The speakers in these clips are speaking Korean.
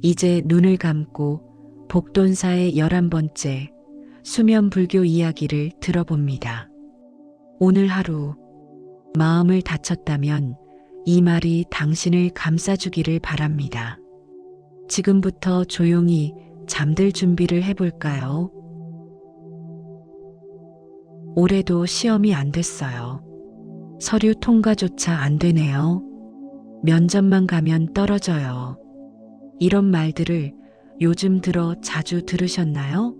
이제 눈을 감고 복돈사의 11번째 수면 불교 이야기를 들어봅니다. 오늘 하루 마음을 다쳤다면 이 말이 당신을 감싸주기를 바랍니다. 지금부터 조용히 잠들 준비를 해볼까요? 올해도 시험이 안 됐어요. 서류 통과조차 안 되네요. 면접만 가면 떨어져요. 이런 말들을 요즘 들어 자주 들으셨나요?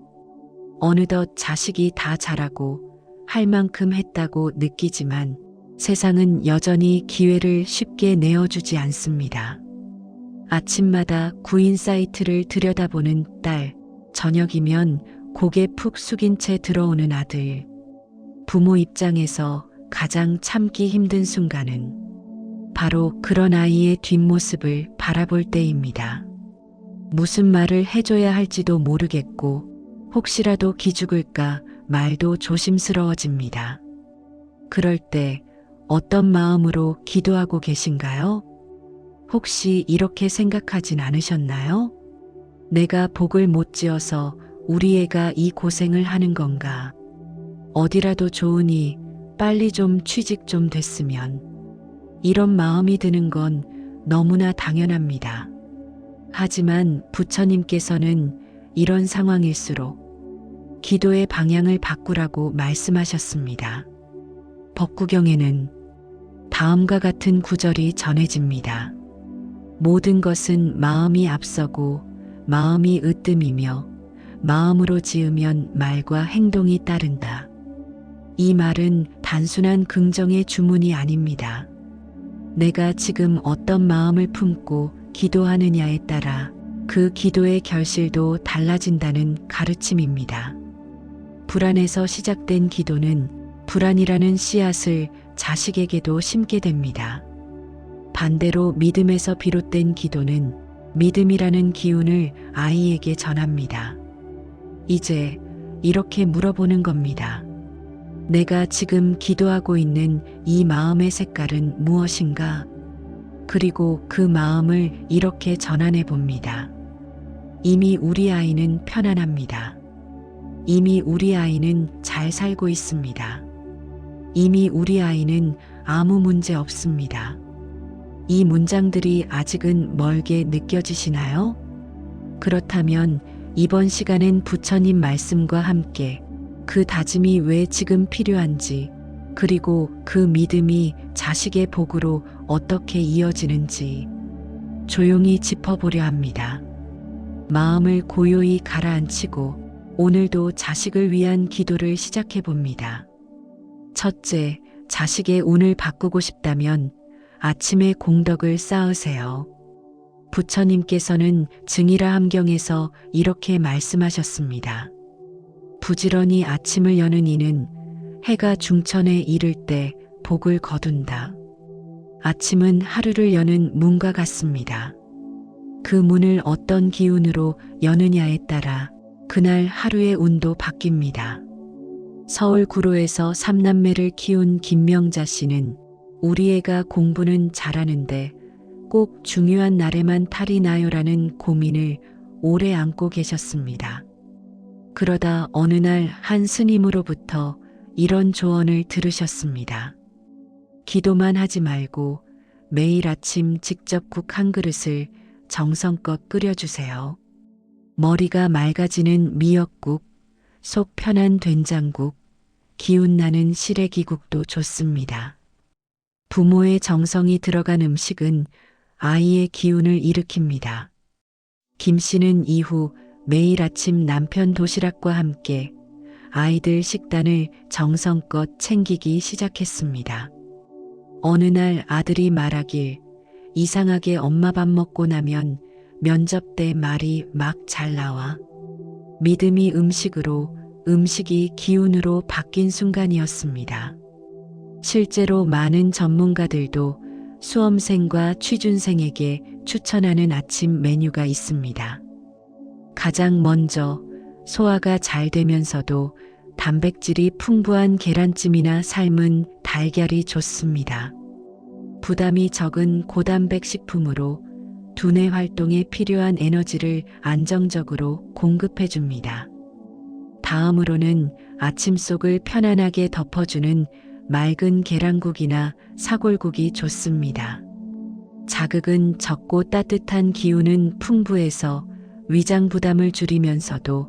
어느덧 자식이 다 자라고 할 만큼 했다고 느끼지만 세상은 여전히 기회를 쉽게 내어주지 않습니다. 아침마다 구인 사이트를 들여다보는 딸, 저녁이면 고개 푹 숙인 채 들어오는 아들. 부모 입장에서 가장 참기 힘든 순간은 바로 그런 아이의 뒷모습을 바라볼 때입니다. 무슨 말을 해줘야 할지도 모르겠고 혹시라도 기죽을까 말도 조심스러워집니다. 그럴 때 어떤 마음으로 기도하고 계신가요? 혹시 이렇게 생각하진 않으셨나요? 내가 복을 못 지어서 우리 애가 이 고생을 하는 건가? 어디라도 좋으니 빨리 좀 취직 좀 됐으면. 이런 마음이 드는 건 너무나 당연합니다. 하지만 부처님께서는 이런 상황일수록 기도의 방향을 바꾸라고 말씀하셨습니다. 법구경에는 다음과 같은 구절이 전해집니다. 모든 것은 마음이 앞서고 마음이 으뜸이며 마음으로 지으면 말과 행동이 따른다. 이 말은 단순한 긍정의 주문이 아닙니다. 내가 지금 어떤 마음을 품고 기도하느냐에 따라 그 기도의 결실도 달라진다는 가르침입니다. 불안에서 시작된 기도는 불안이라는 씨앗을 자식에게도 심게 됩니다. 반대로 믿음에서 비롯된 기도는 믿음이라는 기운을 아이에게 전합니다. 이제 이렇게 물어보는 겁니다. 내가 지금 기도하고 있는 이 마음의 색깔은 무엇인가? 그리고 그 마음을 이렇게 전환해 봅니다. 이미 우리 아이는 편안합니다. 이미 우리 아이는 잘 살고 있습니다. 이미 우리 아이는 아무 문제 없습니다. 이 문장들이 아직은 멀게 느껴지시나요? 그렇다면 이번 시간엔 부처님 말씀과 함께 그 다짐이 왜 지금 필요한지, 그리고 그 믿음이 자식의 복으로 어떻게 이어지는지 조용히 짚어보려 합니다. 마음을 고요히 가라앉히고 오늘도 자식을 위한 기도를 시작해 봅니다. 첫째, 자식의 운을 바꾸고 싶다면 아침에 공덕을 쌓으세요. 부처님께서는 증이라 함경에서 이렇게 말씀하셨습니다. 부지런히 아침을 여는 이는 해가 중천에 이를 때 복을 거둔다. 아침은 하루를 여는 문과 같습니다. 그 문을 어떤 기운으로 여느냐에 따라 그날 하루의 운도 바뀝니다. 서울 구로에서 3남매를 키운 김명자 씨는 우리 애가 공부는 잘하는데 꼭 중요한 날에만 탈이 나요라는 고민을 오래 안고 계셨습니다. 그러다 어느 날 한 스님으로부터 이런 조언을 들으셨습니다. 기도만 하지 말고 매일 아침 직접 국 한 그릇을 정성껏 끓여주세요. 머리가 맑아지는 미역국, 속 편한 된장국, 기운나는 시래기국도 좋습니다. 부모의 정성이 들어간 음식은 아이의 기운을 일으킵니다. 김 씨는 이후 매일 아침 남편 도시락과 함께 아이들 식단을 정성껏 챙기기 시작했습니다. 어느 날 아들이 말하길 이상하게 엄마 밥 먹고 나면 면접 때 말이 막 잘 나와. 믿음이 음식으로, 음식이 기운으로 바뀐 순간이었습니다. 실제로 많은 전문가들도 수험생과 취준생에게 추천하는 아침 메뉴가 있습니다. 가장 먼저 소화가 잘 되면서도 단백질이 풍부한 계란찜이나 삶은 달걀이 좋습니다. 부담이 적은 고단백 식품으로 두뇌 활동에 필요한 에너지를 안정적으로 공급해 줍니다. 다음으로는 아침 속을 편안하게 덮어주는 맑은 계란국이나 사골국이 좋습니다. 자극은 적고 따뜻한 기운은 풍부해서 위장 부담을 줄이면서도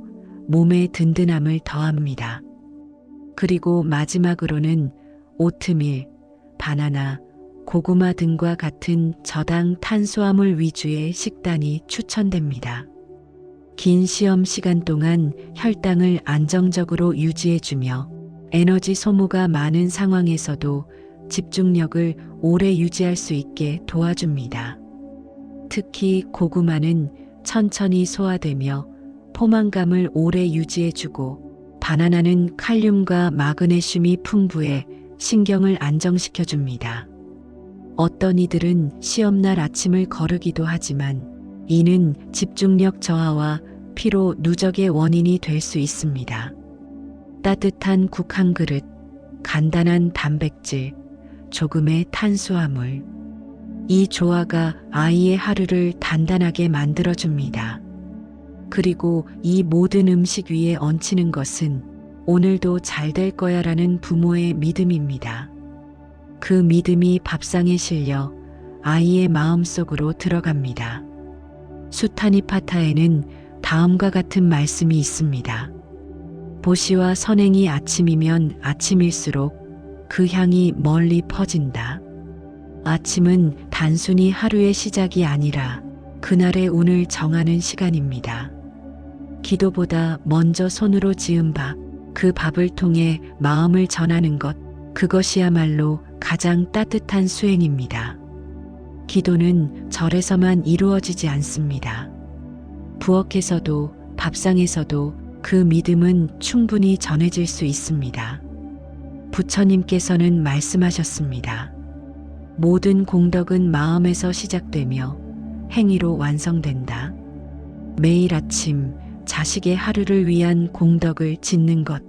몸에 든든함을 더합니다. 그리고 마지막으로는 오트밀, 바나나, 고구마 등과 같은 저당 탄수화물 위주의 식단이 추천됩니다. 긴 시험 시간 동안 혈당을 안정적으로 유지해주며 에너지 소모가 많은 상황에서도 집중력을 오래 유지할 수 있게 도와줍니다. 특히 고구마는 천천히 소화되며 포만감을 오래 유지해주고, 바나나는 칼륨과 마그네슘이 풍부해 신경을 안정시켜줍니다. 어떤 이들은 시험날 아침을 거르기도 하지만 이는 집중력 저하와 피로 누적의 원인이 될 수 있습니다. 따뜻한 국 한 그릇, 간단한 단백질, 조금의 탄수화물. 이 조화가 아이의 하루를 단단하게 만들어줍니다. 그리고 이 모든 음식 위에 얹히는 것은 오늘도 잘 될 거야 라는 부모의 믿음입니다. 그 믿음이 밥상에 실려 아이의 마음속으로 들어갑니다. 수타니파타에는 다음과 같은 말씀이 있습니다. 보시와 선행이 아침이면 아침일수록 그 향이 멀리 퍼진다. 아침은 단순히 하루의 시작이 아니라 그날의 운을 정하는 시간입니다. 기도보다 먼저 손으로 지은 밥, 그 밥을 통해 마음을 전하는 것, 그것이야말로 가장 따뜻한 수행입니다. 기도는 절에서만 이루어지지 않습니다. 부엌에서도 밥상에서도 그 믿음은 충분히 전해질 수 있습니다. 부처님께서는 말씀하셨습니다. 모든 공덕은 마음에서 시작되며 행위로 완성된다. 매일 아침 자식의 하루를 위한 공덕을 짓는 것,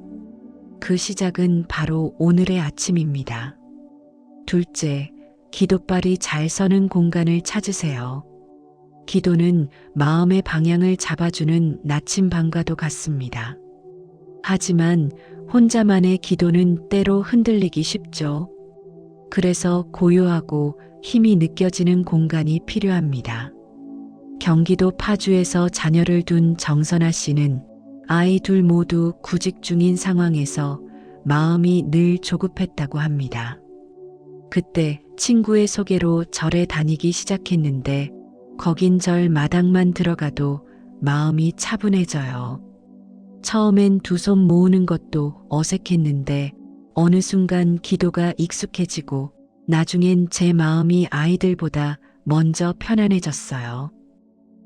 그 시작은 바로 오늘의 아침입니다. 둘째, 기도발이 잘 서는 공간을 찾으세요. 기도는 마음의 방향을 잡아주는 나침반과도 같습니다. 하지만 혼자만의 기도는 때로 흔들리기 쉽죠. 그래서 고요하고 힘이 느껴지는 공간이 필요합니다. 경기도 파주에서 자녀를 둔 정선아 씨는 아이 둘 모두 구직 중인 상황에서 마음이 늘 조급했다고 합니다. 그때 친구의 소개로 절에 다니기 시작했는데 거긴 절 마당만 들어가도 마음이 차분해져요. 처음엔 두 손 모으는 것도 어색했는데 어느 순간 기도가 익숙해지고 나중엔 제 마음이 아이들보다 먼저 편안해졌어요.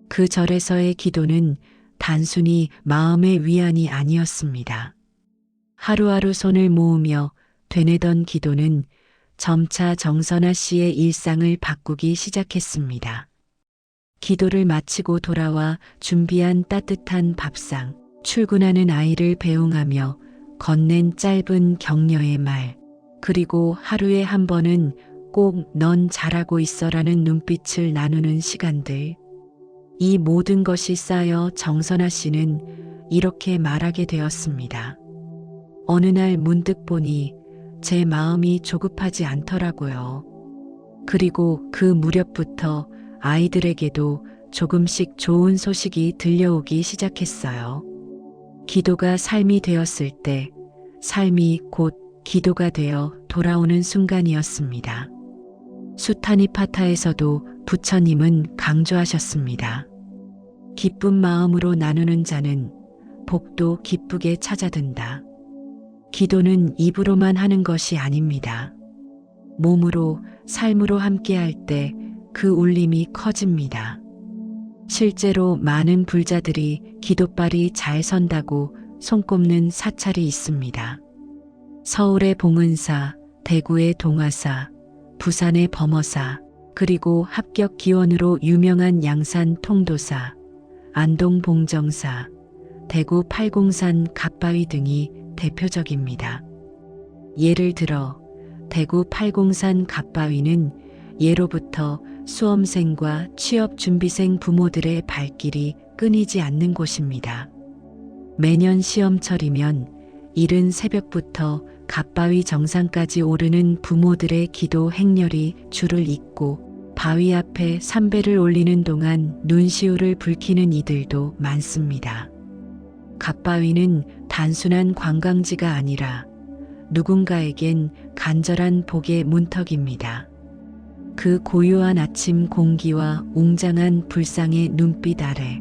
그 절에서의 기도는 단순히 마음의 위안이 아니었습니다. 하루하루 손을 모으며 되뇌던 기도는 점차 정선아 씨의 일상을 바꾸기 시작했습니다. 기도를 마치고 돌아와 준비한 따뜻한 밥상, 출근하는 아이를 배웅하며 건넨 짧은 격려의 말, 그리고 하루에 한 번은 꼭 넌 잘하고 있어라는 눈빛을 나누는 시간들. 이 모든 것이 쌓여 정선아 씨는 이렇게 말하게 되었습니다. 어느 날 문득 보니 제 마음이 조급하지 않더라고요. 그리고 그 무렵부터 아이들에게도 조금씩 좋은 소식이 들려오기 시작했어요. 기도가 삶이 되었을 때 삶이 곧 기도가 되어 돌아오는 순간이었습니다. 수타니파타에서도 부처님은 강조하셨습니다. 기쁜 마음으로 나누는 자는 복도 기쁘게 찾아든다. 기도는 입으로만 하는 것이 아닙니다. 몸으로, 삶으로 함께할 때 그 울림이 커집니다. 실제로 많은 불자들이 기도발이 잘 선다고 손꼽는 사찰이 있습니다. 서울의 봉은사, 대구의 동화사, 부산의 범어사, 그리고 합격 기원으로 유명한 양산 통도사, 안동 봉정사, 대구 팔공산 갓바위 등이 대표적입니다. 예를 들어 대구 팔공산 갓바위는 예로부터 수험생과 취업준비생 부모들의 발길이 끊이지 않는 곳입니다. 매년 시험철이면 이른 새벽부터 갓바위 정상까지 오르는 부모들의 기도 행렬이 줄을 잇고 바위 앞에 삼배를 올리는 동안 눈시울을 붉히는 이들도 많습니다. 갓바위는 단순한 관광지가 아니라 누군가에겐 간절한 복의 문턱입니다. 그 고요한 아침 공기와 웅장한 불상의 눈빛 아래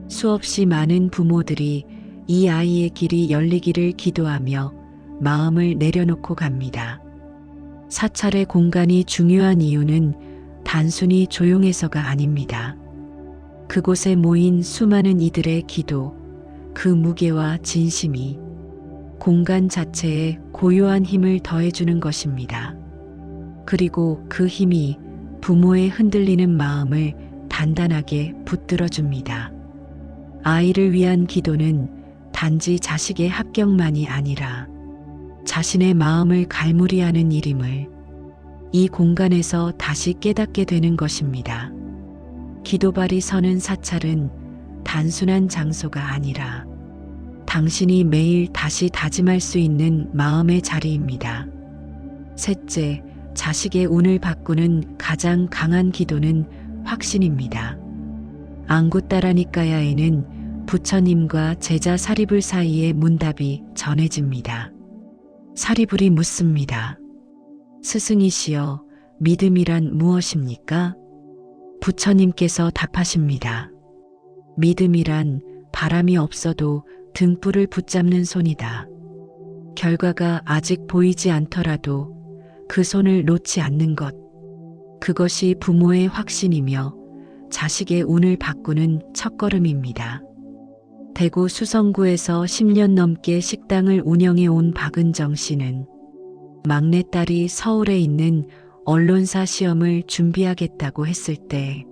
수없이 많은 부모들이 이 아이의 길이 열리기를 기도하며 마음을 내려놓고 갑니다. 사찰의 공간이 중요한 이유는 단순히 조용해서가 아닙니다. 그곳에 모인 수많은 이들의 기도, 그 무게와 진심이 공간 자체에 고요한 힘을 더해주는 것입니다. 그리고 그 힘이 부모의 흔들리는 마음을 단단하게 붙들어줍니다. 아이를 위한 기도는 단지 자식의 합격만이 아니라 자신의 마음을 갈무리하는 일임을 이 공간에서 다시 깨닫게 되는 것입니다. 기도발이 서는 사찰은 단순한 장소가 아니라 당신이 매일 다시 다짐할 수 있는 마음의 자리입니다. 셋째, 자식의 운을 바꾸는 가장 강한 기도는 확신입니다. 앙구따라니까야에는 부처님과 제자 사리불 사이의 문답이 전해집니다. 사리불이 묻습니다. 스승이시여, 믿음이란 무엇입니까? 부처님께서 답하십니다. 믿음이란 바람이 없어도 등불을 붙잡는 손이다. 결과가 아직 보이지 않더라도 그 손을 놓지 않는 것. 그것이 부모의 확신이며 자식의 운을 바꾸는 첫걸음입니다. 대구 수성구에서 10년 넘게 식당을 운영해 온 박은정 씨는 막내딸이 서울에 있는 언론사 시험을 준비하겠다고 했을 때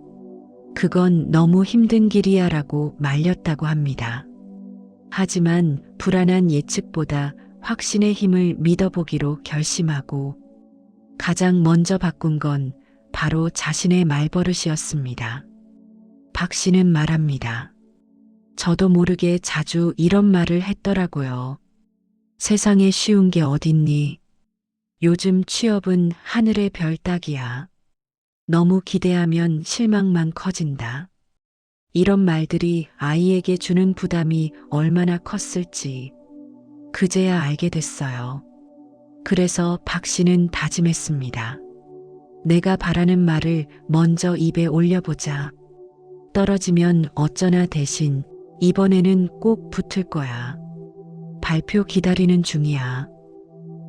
그건 너무 힘든 길이야 라고 말렸다고 합니다. 하지만 불안한 예측보다 확신의 힘을 믿어보기로 결심하고 가장 먼저 바꾼 건 바로 자신의 말버릇이었습니다. 박 씨는 말합니다. 저도 모르게 자주 이런 말을 했더라고요. 세상에 쉬운 게 어딨니? 요즘 취업은 하늘의 별 따기야. 너무 기대하면 실망만 커진다. 이런 말들이 아이에게 주는 부담이 얼마나 컸을지 그제야 알게 됐어요. 그래서 박 씨는 다짐했습니다. 내가 바라는 말을 먼저 입에 올려보자. 떨어지면 어쩌나 대신 이번에는 꼭 붙을 거야. 발표 기다리는 중이야.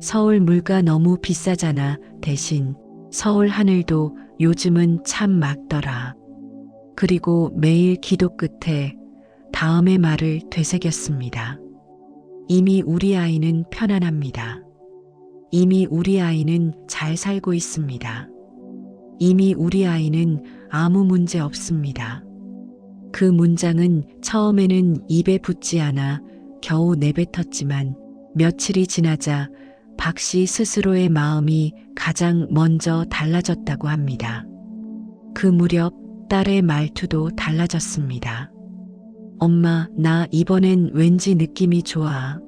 서울 물가 너무 비싸잖아. 대신 서울 하늘도 요즘은 참 맑더라. 그리고 매일 기도 끝에 다음의 말을 되새겼습니다. 이미 우리 아이는 편안합니다. 이미 우리 아이는 잘 살고 있습니다. 이미 우리 아이는 아무 문제 없습니다. 그 문장은 처음에는 입에 붙지 않아 겨우 내뱉었지만 며칠이 지나자 박 씨 스스로의 마음이 가장 먼저 달라졌다고 합니다. 그 무렵 딸의 말투도 달라졌습니다. 엄마, 나 이번엔 왠지 느낌이 좋아.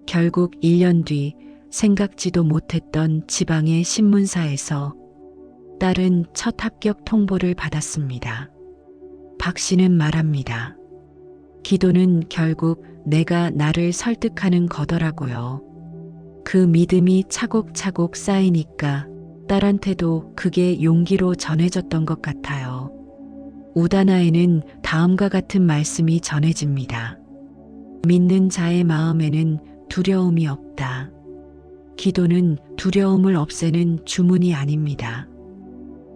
결국 1년 뒤 생각지도 못했던 지방의 신문사에서 딸은 첫 합격 통보를 받았습니다. 박 씨는 말합니다. 기도는 결국 내가 나를 설득하는 거더라고요. 그 믿음이 차곡차곡 쌓이니까 딸한테도 그게 용기로 전해졌던 것 같아요. 우다나에는 다음과 같은 말씀이 전해집니다. 믿는 자의 마음에는 두려움이 없다. 기도는 두려움을 없애는 주문이 아닙니다.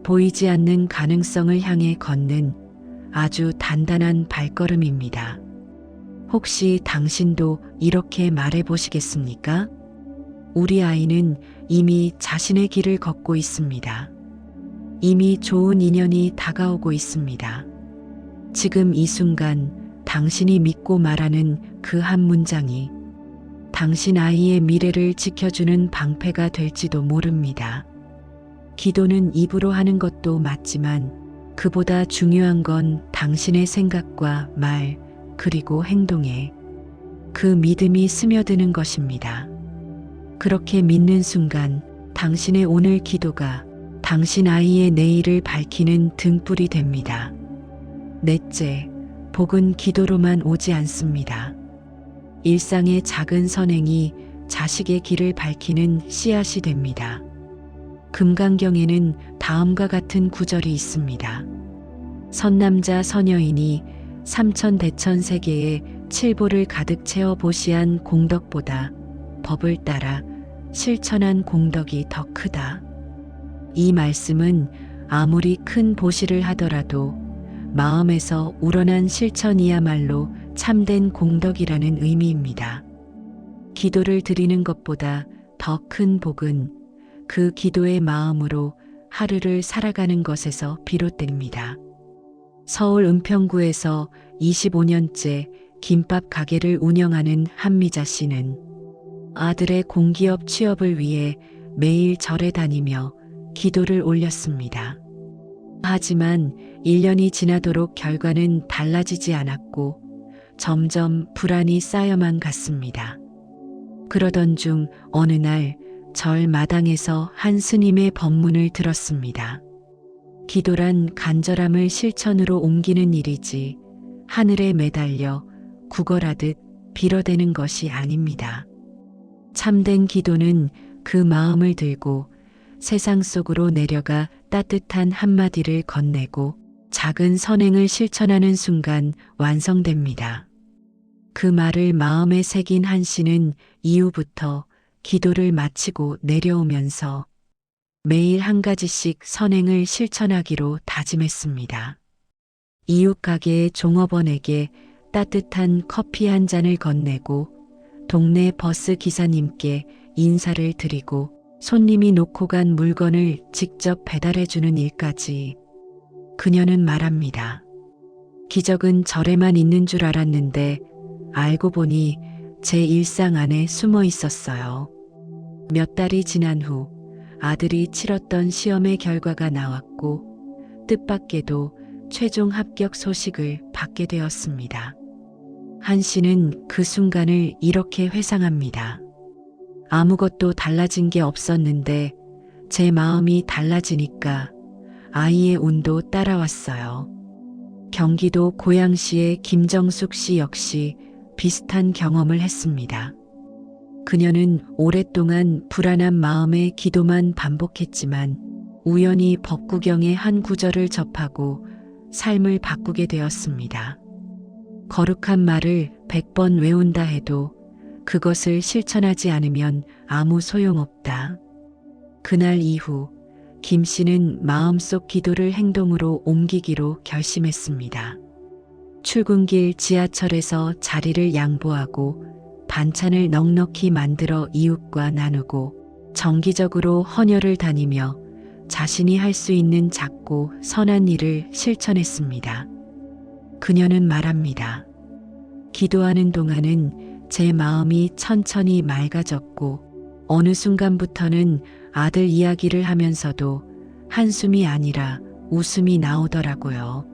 보이지 않는 가능성을 향해 걷는 아주 단단한 발걸음입니다. 혹시 당신도 이렇게 말해 보시겠습니까? 우리 아이는 이미 자신의 길을 걷고 있습니다. 이미 좋은 인연이 다가오고 있습니다. 지금 이 순간 당신이 믿고 말하는 그 한 문장이 당신 아이의 미래를 지켜주는 방패가 될지도 모릅니다. 기도는 입으로 하는 것도 맞지만 그보다 중요한 건 당신의 생각과 말, 그리고 행동에 그 믿음이 스며드는 것입니다. 그렇게 믿는 순간 당신의 오늘 기도가 당신 아이의 내일을 밝히는 등불이 됩니다. 넷째, 복은 기도로만 오지 않습니다. 일상의 작은 선행이 자식의 길을 밝히는 씨앗이 됩니다. 금강경에는 다음과 같은 구절이 있습니다. 선남자 선여인이 삼천대천세계에 칠보를 가득 채워 보시한 공덕보다 법을 따라 실천한 공덕이 더 크다. 이 말씀은 아무리 큰 보시를 하더라도 마음에서 우러난 실천이야말로 참된 공덕이라는 의미입니다. 기도를 드리는 것보다 더 큰 복은 그 기도의 마음으로 하루를 살아가는 것에서 비롯됩니다. 서울 은평구에서 25년째 김밥 가게를 운영하는 한미자 씨는 아들의 공기업 취업을 위해 매일 절에 다니며 기도를 올렸습니다. 하지만 1년이 지나도록 결과는 달라지지 않았고 점점 불안이 쌓여만 갔습니다. 그러던 중 어느 날 절 마당에서 한 스님의 법문을 들었습니다. 기도란 간절함을 실천으로 옮기는 일이지 하늘에 매달려 구걸하듯 빌어대는 것이 아닙니다. 참된 기도는 그 마음을 들고 세상 속으로 내려가 따뜻한 한마디를 건네고 작은 선행을 실천하는 순간 완성됩니다. 그 말을 마음에 새긴 한 씨는 이후부터 기도를 마치고 내려오면서 매일 한 가지씩 선행을 실천하기로 다짐했습니다. 이웃 가게의 종업원에게 따뜻한 커피 한 잔을 건네고 동네 버스 기사님께 인사를 드리고 손님이 놓고 간 물건을 직접 배달해주는 일까지 그녀는 말합니다. 기적은 절에만 있는 줄 알았는데 알고 보니 제 일상 안에 숨어 있었어요. 몇 달이 지난 후 아들이 치렀던 시험의 결과가 나왔고 뜻밖에도 최종 합격 소식을 받게 되었습니다. 한 씨는 그 순간을 이렇게 회상합니다. 아무것도 달라진 게 없었는데 제 마음이 달라지니까 아이의 운도 따라왔어요. 경기도 고양시의 김정숙 씨 역시 비슷한 경험을 했습니다. 그녀는 오랫동안 불안한 마음에 기도만 반복했지만 우연히 법구경의 한 구절을 접하고 삶을 바꾸게 되었습니다. 거룩한 말을 100번 외운다 해도 그것을 실천하지 않으면 아무 소용없다. 그날 이후 김 씨는 마음속 기도를 행동으로 옮기기로 결심했습니다. 출근길 지하철에서 자리를 양보하고 반찬을 넉넉히 만들어 이웃과 나누고 정기적으로 헌혈을 다니며 자신이 할 수 있는 작고 선한 일을 실천했습니다. 그녀는 말합니다. 기도하는 동안은 제 마음이 천천히 맑아졌고 어느 순간부터는 아들 이야기를 하면서도 한숨이 아니라 웃음이 나오더라고요.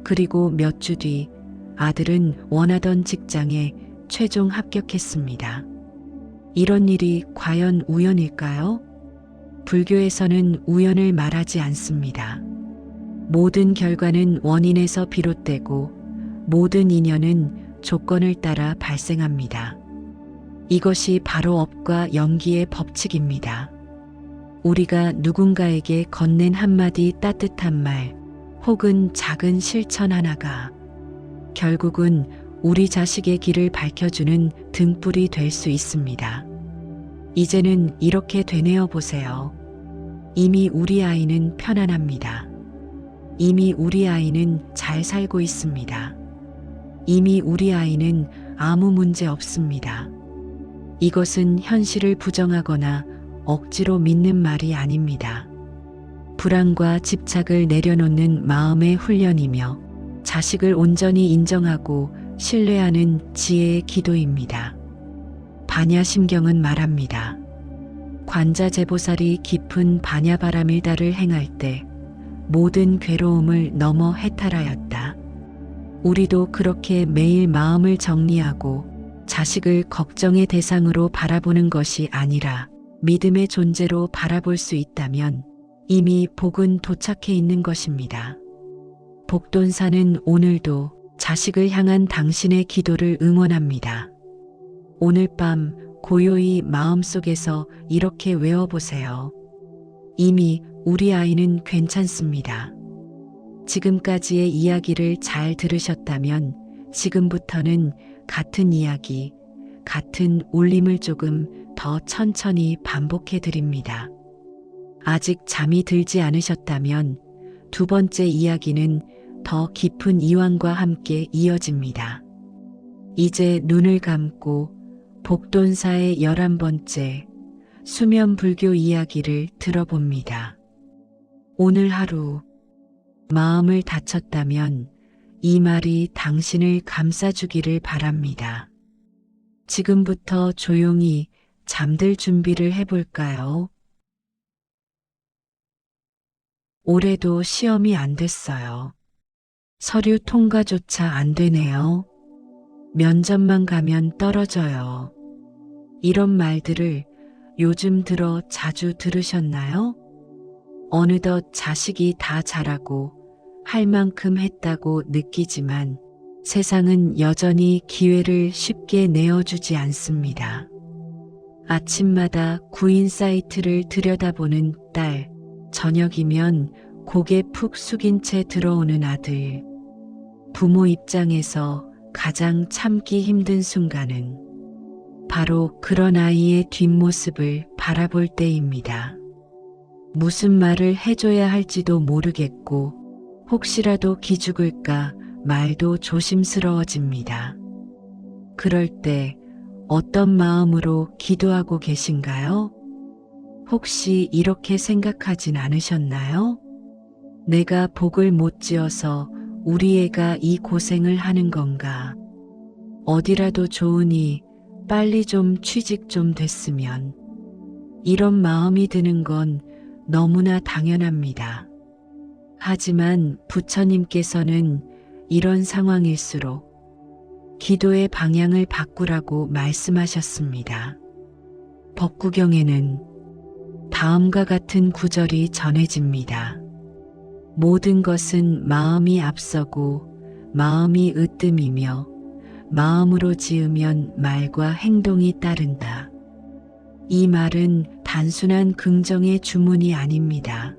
그리고 몇 주 뒤 아들은 원하던 직장에 최종 합격했습니다. 이런 일이 과연 우연일까요? 불교에서는 우연을 말하지 않습니다. 모든 결과는 원인에서 비롯되고 모든 인연은 조건을 따라 발생합니다. 이것이 바로 업과 연기의 법칙입니다. 우리가 누군가에게 건넨 한마디 따뜻한 말 혹은 작은 실천 하나가 결국은 우리 자식의 길을 밝혀주는 등불이 될 수 있습니다. 이제는 이렇게 되뇌어 보세요. 이미 우리 아이는 편안합니다. 이미 우리 아이는 잘 살고 있습니다. 이미 우리 아이는 아무 문제 없습니다. 이것은 현실을 부정하거나 억지로 믿는 말이 아닙니다. 불안과 집착을 내려놓는 마음의 훈련이며 자식을 온전히 인정하고 신뢰하는 지혜의 기도입니다. 반야심경은 말합니다. 관자재보살이 깊은 반야바라밀다를 행할 때 모든 괴로움을 넘어 해탈하였다. 우리도 그렇게 매일 마음을 정리하고 자식을 걱정의 대상으로 바라보는 것이 아니라 믿음의 존재로 바라볼 수 있다면 이미 복은 도착해 있는 것입니다. 복돈사는 오늘도 자식을 향한 당신의 기도를 응원합니다. 오늘 밤 고요히 마음속에서 이렇게 외워보세요. 이미 우리 아이는 괜찮습니다. 지금까지의 이야기를 잘 들으셨다면 지금부터는 같은 이야기, 같은 울림을 조금 더 천천히 반복해 드립니다. 아직 잠이 들지 않으셨다면 두 번째 이야기는 더 깊은 이완과 함께 이어집니다. 이제 눈을 감고 복돈사의 11번째 수면 불교 이야기를 들어봅니다. 오늘 하루 마음을 다쳤다면 이 말이 당신을 감싸주기를 바랍니다. 지금부터 조용히 잠들 준비를 해볼까요? 올해도 시험이 안 됐어요. 서류 통과조차 안 되네요. 면접만 가면 떨어져요. 이런 말들을 요즘 들어 자주 들으셨나요? 어느덧 자식이 다 자라고 할 만큼 했다고 느끼지만 세상은 여전히 기회를 쉽게 내어주지 않습니다. 아침마다 구인 사이트를 들여다보는 딸, 저녁이면 고개 푹 숙인 채 들어오는 아들. 부모 입장에서 가장 참기 힘든 순간은 바로 그런 아이의 뒷모습을 바라볼 때입니다. 무슨 말을 해줘야 할지도 모르겠고 혹시라도 기죽을까 말도 조심스러워집니다. 그럴 때 어떤 마음으로 기도하고 계신가요? 혹시 이렇게 생각하진 않으셨나요? 내가 복을 못 지어서 우리 애가 이 고생을 하는 건가? 어디라도 좋으니 빨리 좀 취직 좀 됐으면. 이런 마음이 드는 건 너무나 당연합니다. 하지만 부처님께서는 이런 상황일수록 기도의 방향을 바꾸라고 말씀하셨습니다. 법구경에는 다음과 같은 구절이 전해집니다. 모든 것은 마음이 앞서고 마음이 으뜸이며 마음으로 지으면 말과 행동이 따른다. 이 말은 단순한 긍정의 주문이 아닙니다.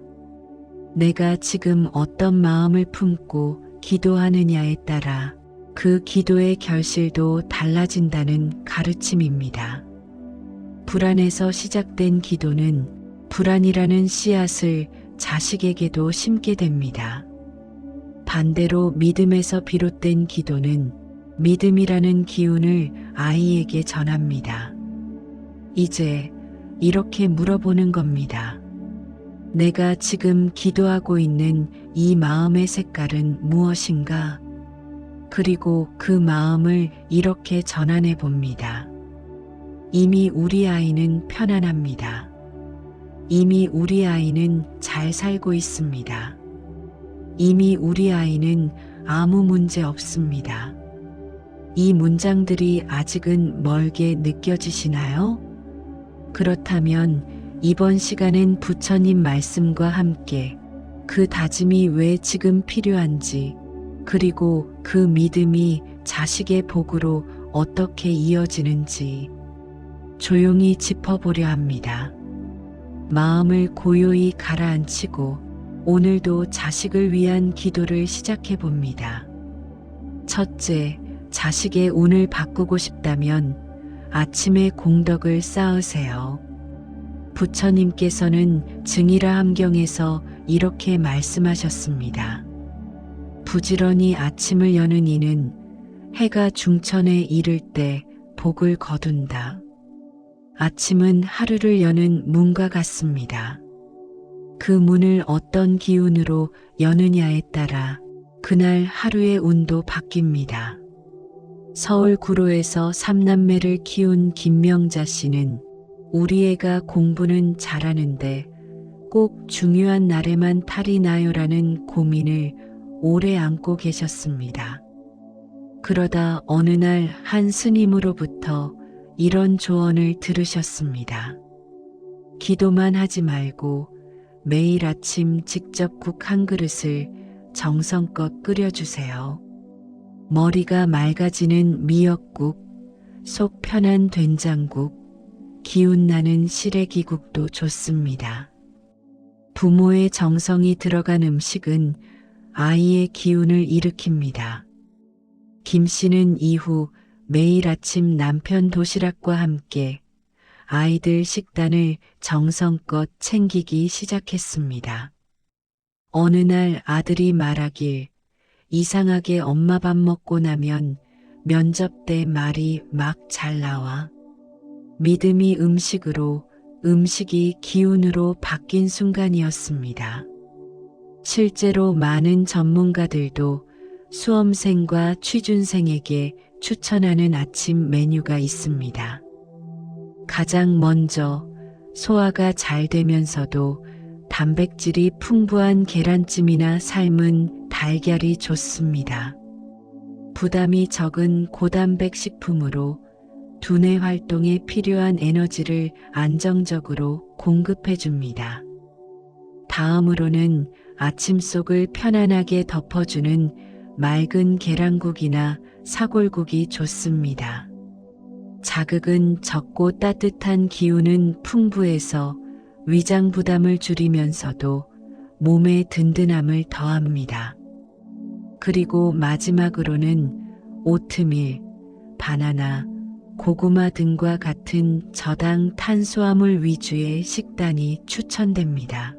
내가 지금 어떤 마음을 품고 기도하느냐에 따라 그 기도의 결실도 달라진다는 가르침입니다. 불안에서 시작된 기도는 불안이라는 씨앗을 자식에게도 심게 됩니다. 반대로 믿음에서 비롯된 기도는 믿음이라는 기운을 아이에게 전합니다. 이제 이렇게 물어보는 겁니다. 내가 지금 기도하고 있는 이 마음의 색깔은 무엇인가? 그리고 그 마음을 이렇게 전환해 봅니다. 이미 우리 아이는 편안합니다. 이미 우리 아이는 잘 살고 있습니다. 이미 우리 아이는 아무 문제 없습니다. 이 문장들이 아직은 멀게 느껴지시나요? 그렇다면 이번 시간엔 부처님 말씀과 함께 그 다짐이 왜 지금 필요한지, 그리고 그 믿음이 자식의 복으로 어떻게 이어지는지 조용히 짚어보려 합니다. 마음을 고요히 가라앉히고 오늘도 자식을 위한 기도를 시작해 봅니다. 첫째, 자식의 운을 바꾸고 싶다면 아침에 공덕을 쌓으세요. 부처님께서는 증이라 함경에서 이렇게 말씀하셨습니다. 부지런히 아침을 여는 이는 해가 중천에 이를 때 복을 거둔다. 아침은 하루를 여는 문과 같습니다. 그 문을 어떤 기운으로 여느냐에 따라 그날 하루의 운도 바뀝니다. 서울 구로에서 3남매를 키운 김명자 씨는 우리 애가 공부는 잘하는데 꼭 중요한 날에만 탈이 나요라는 고민을 오래 안고 계셨습니다. 그러다 어느 날 한 스님으로부터 이런 조언을 들으셨습니다. 기도만 하지 말고 매일 아침 직접 국 한 그릇을 정성껏 끓여주세요. 머리가 맑아지는 미역국, 속 편한 된장국, 기운나는 시래기국도 좋습니다. 부모의 정성이 들어간 음식은 아이의 기운을 일으킵니다. 김 씨는 이후 매일 아침 남편 도시락과 함께 아이들 식단을 정성껏 챙기기 시작했습니다. 어느 날 아들이 말하길 이상하게 엄마 밥 먹고 나면 면접 때 말이 막 잘 나와. 믿음이 음식으로, 음식이 기운으로 바뀐 순간이었습니다. 실제로 많은 전문가들도 수험생과 취준생에게 추천하는 아침 메뉴가 있습니다. 가장 먼저 소화가 잘 되면서도 단백질이 풍부한 계란찜이나 삶은 달걀이 좋습니다. 부담이 적은 고단백 식품으로 두뇌 활동에 필요한 에너지를 안정적으로 공급해 줍니다. 다음으로는 아침 속을 편안하게 덮어주는 맑은 계란국이나 사골국이 좋습니다. 자극은 적고 따뜻한 기운은 풍부해서 위장 부담을 줄이면서도 몸에 든든함을 더합니다. 그리고 마지막으로는 오트밀, 바나나, 고구마 등과 같은 저당 탄수화물 위주의 식단이 추천됩니다.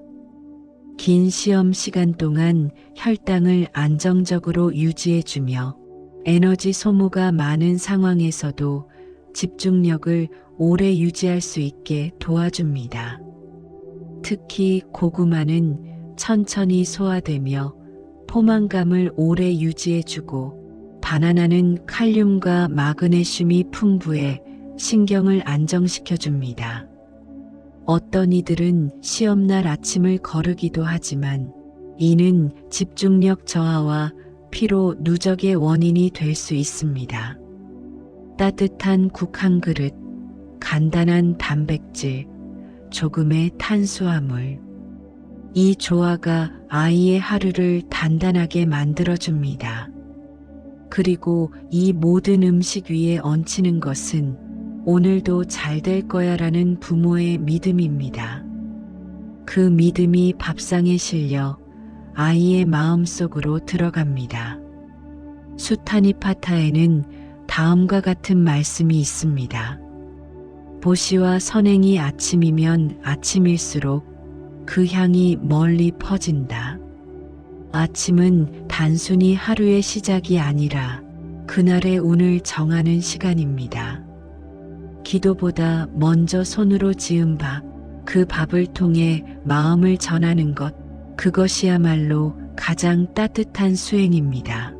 긴 시험 시간 동안 혈당을 안정적으로 유지해주며 에너지 소모가 많은 상황에서도 집중력을 오래 유지할 수 있게 도와줍니다. 특히 고구마는 천천히 소화되며 포만감을 오래 유지해주고 바나나는 칼륨과 마그네슘이 풍부해 신경을 안정시켜줍니다. 어떤 이들은 시험날 아침을 거르기도 하지만 이는 집중력 저하와 피로 누적의 원인이 될 수 있습니다. 따뜻한 국 한 그릇, 간단한 단백질, 조금의 탄수화물. 이 조화가 아이의 하루를 단단하게 만들어줍니다. 그리고 이 모든 음식 위에 얹히는 것은 오늘도 잘 될 거야 라는 부모의 믿음입니다. 그 믿음이 밥상에 실려 아이의 마음속으로 들어갑니다. 수타니파타에는 다음과 같은 말씀이 있습니다. 보시와 선행이 아침이면 아침일수록 그 향이 멀리 퍼진다. 아침은 단순히 하루의 시작이 아니라 그날의 운을 정하는 시간입니다. 기도보다 먼저 손으로 지은 밥, 그 밥을 통해 마음을 전하는 것, 그것이야말로 가장 따뜻한 수행입니다.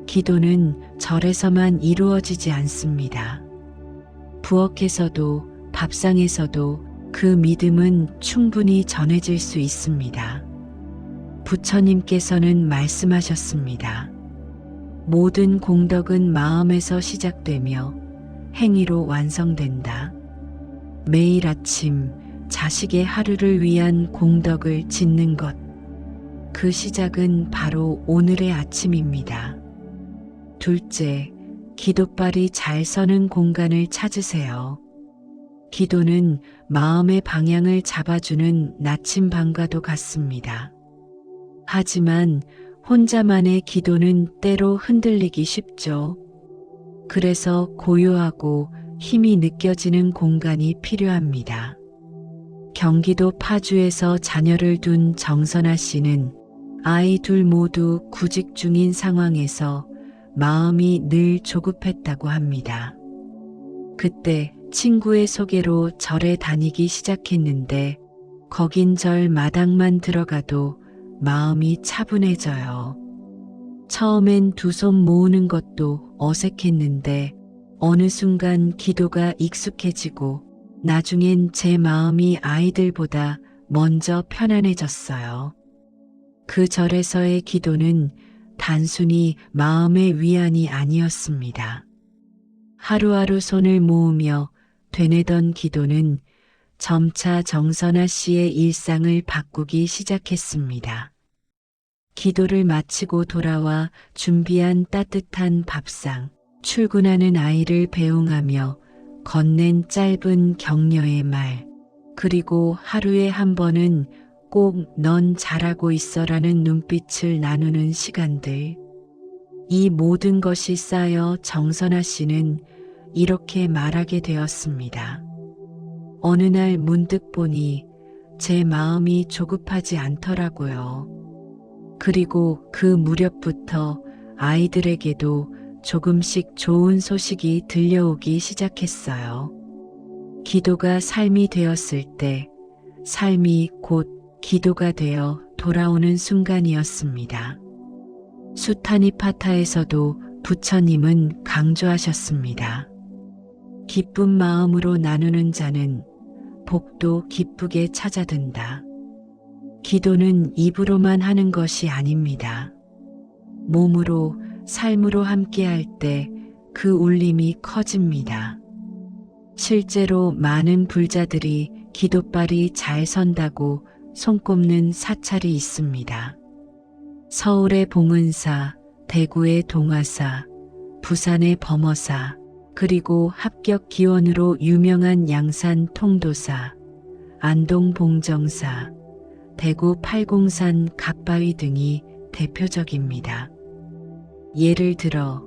기도는 절에서만 이루어지지 않습니다. 부엌에서도 밥상에서도 그 믿음은 충분히 전해질 수 있습니다. 부처님께서는 말씀하셨습니다. 모든 공덕은 마음에서 시작되며 행위로 완성된다. 매일 아침 자식의 하루를 위한 공덕을 짓는 것. 그 시작은 바로 오늘의 아침입니다. 둘째, 기도발이 잘 서는 공간을 찾으세요. 기도는 마음의 방향을 잡아주는 나침반과도 같습니다. 하지만 혼자만의 기도는 때로 흔들리기 쉽죠. 그래서 고요하고 힘이 느껴지는 공간이 필요합니다. 경기도 파주에서 자녀를 둔 정선아 씨는 아이 둘 모두 구직 중인 상황에서 마음이 늘 조급했다고 합니다. 그때 친구의 소개로 절에 다니기 시작했는데 거긴 절 마당만 들어가도 마음이 차분해져요. 처음엔 두 손 모으는 것도 어색했는데 어느 순간 기도가 익숙해지고 나중엔 제 마음이 아이들보다 먼저 편안해졌어요. 그 절에서의 기도는 단순히 마음의 위안이 아니었습니다. 하루하루 손을 모으며 되뇌던 기도는 점차 정선아 씨의 일상을 바꾸기 시작했습니다. 기도를 마치고 돌아와 준비한 따뜻한 밥상, 출근하는 아이를 배웅하며 건넨 짧은 격려의 말, 그리고 하루에 한 번은 꼭 넌 잘하고 있어라는 눈빛을 나누는 시간들. 이 모든 것이 쌓여 정선아 씨는 이렇게 말하게 되었습니다. 어느 날 문득 보니 제 마음이 조급하지 않더라고요. 그리고 그 무렵부터 아이들에게도 조금씩 좋은 소식이 들려오기 시작했어요. 기도가 삶이 되었을 때 삶이 곧 기도가 되어 돌아오는 순간이었습니다. 수타니 파타에서도 부처님은 강조하셨습니다. 기쁜 마음으로 나누는 자는 복도 기쁘게 찾아든다. 기도는 입으로만 하는 것이 아닙니다. 몸으로, 삶으로 함께할 때 그 울림이 커집니다. 실제로 많은 불자들이 기도발이 잘 선다고 손꼽는 사찰이 있습니다. 서울의 봉은사, 대구의 동화사, 부산의 범어사, 그리고 합격 기원으로 유명한 양산 통도사, 안동 봉정사, 대구 팔공산 갓바위 등이 대표적입니다. 예를 들어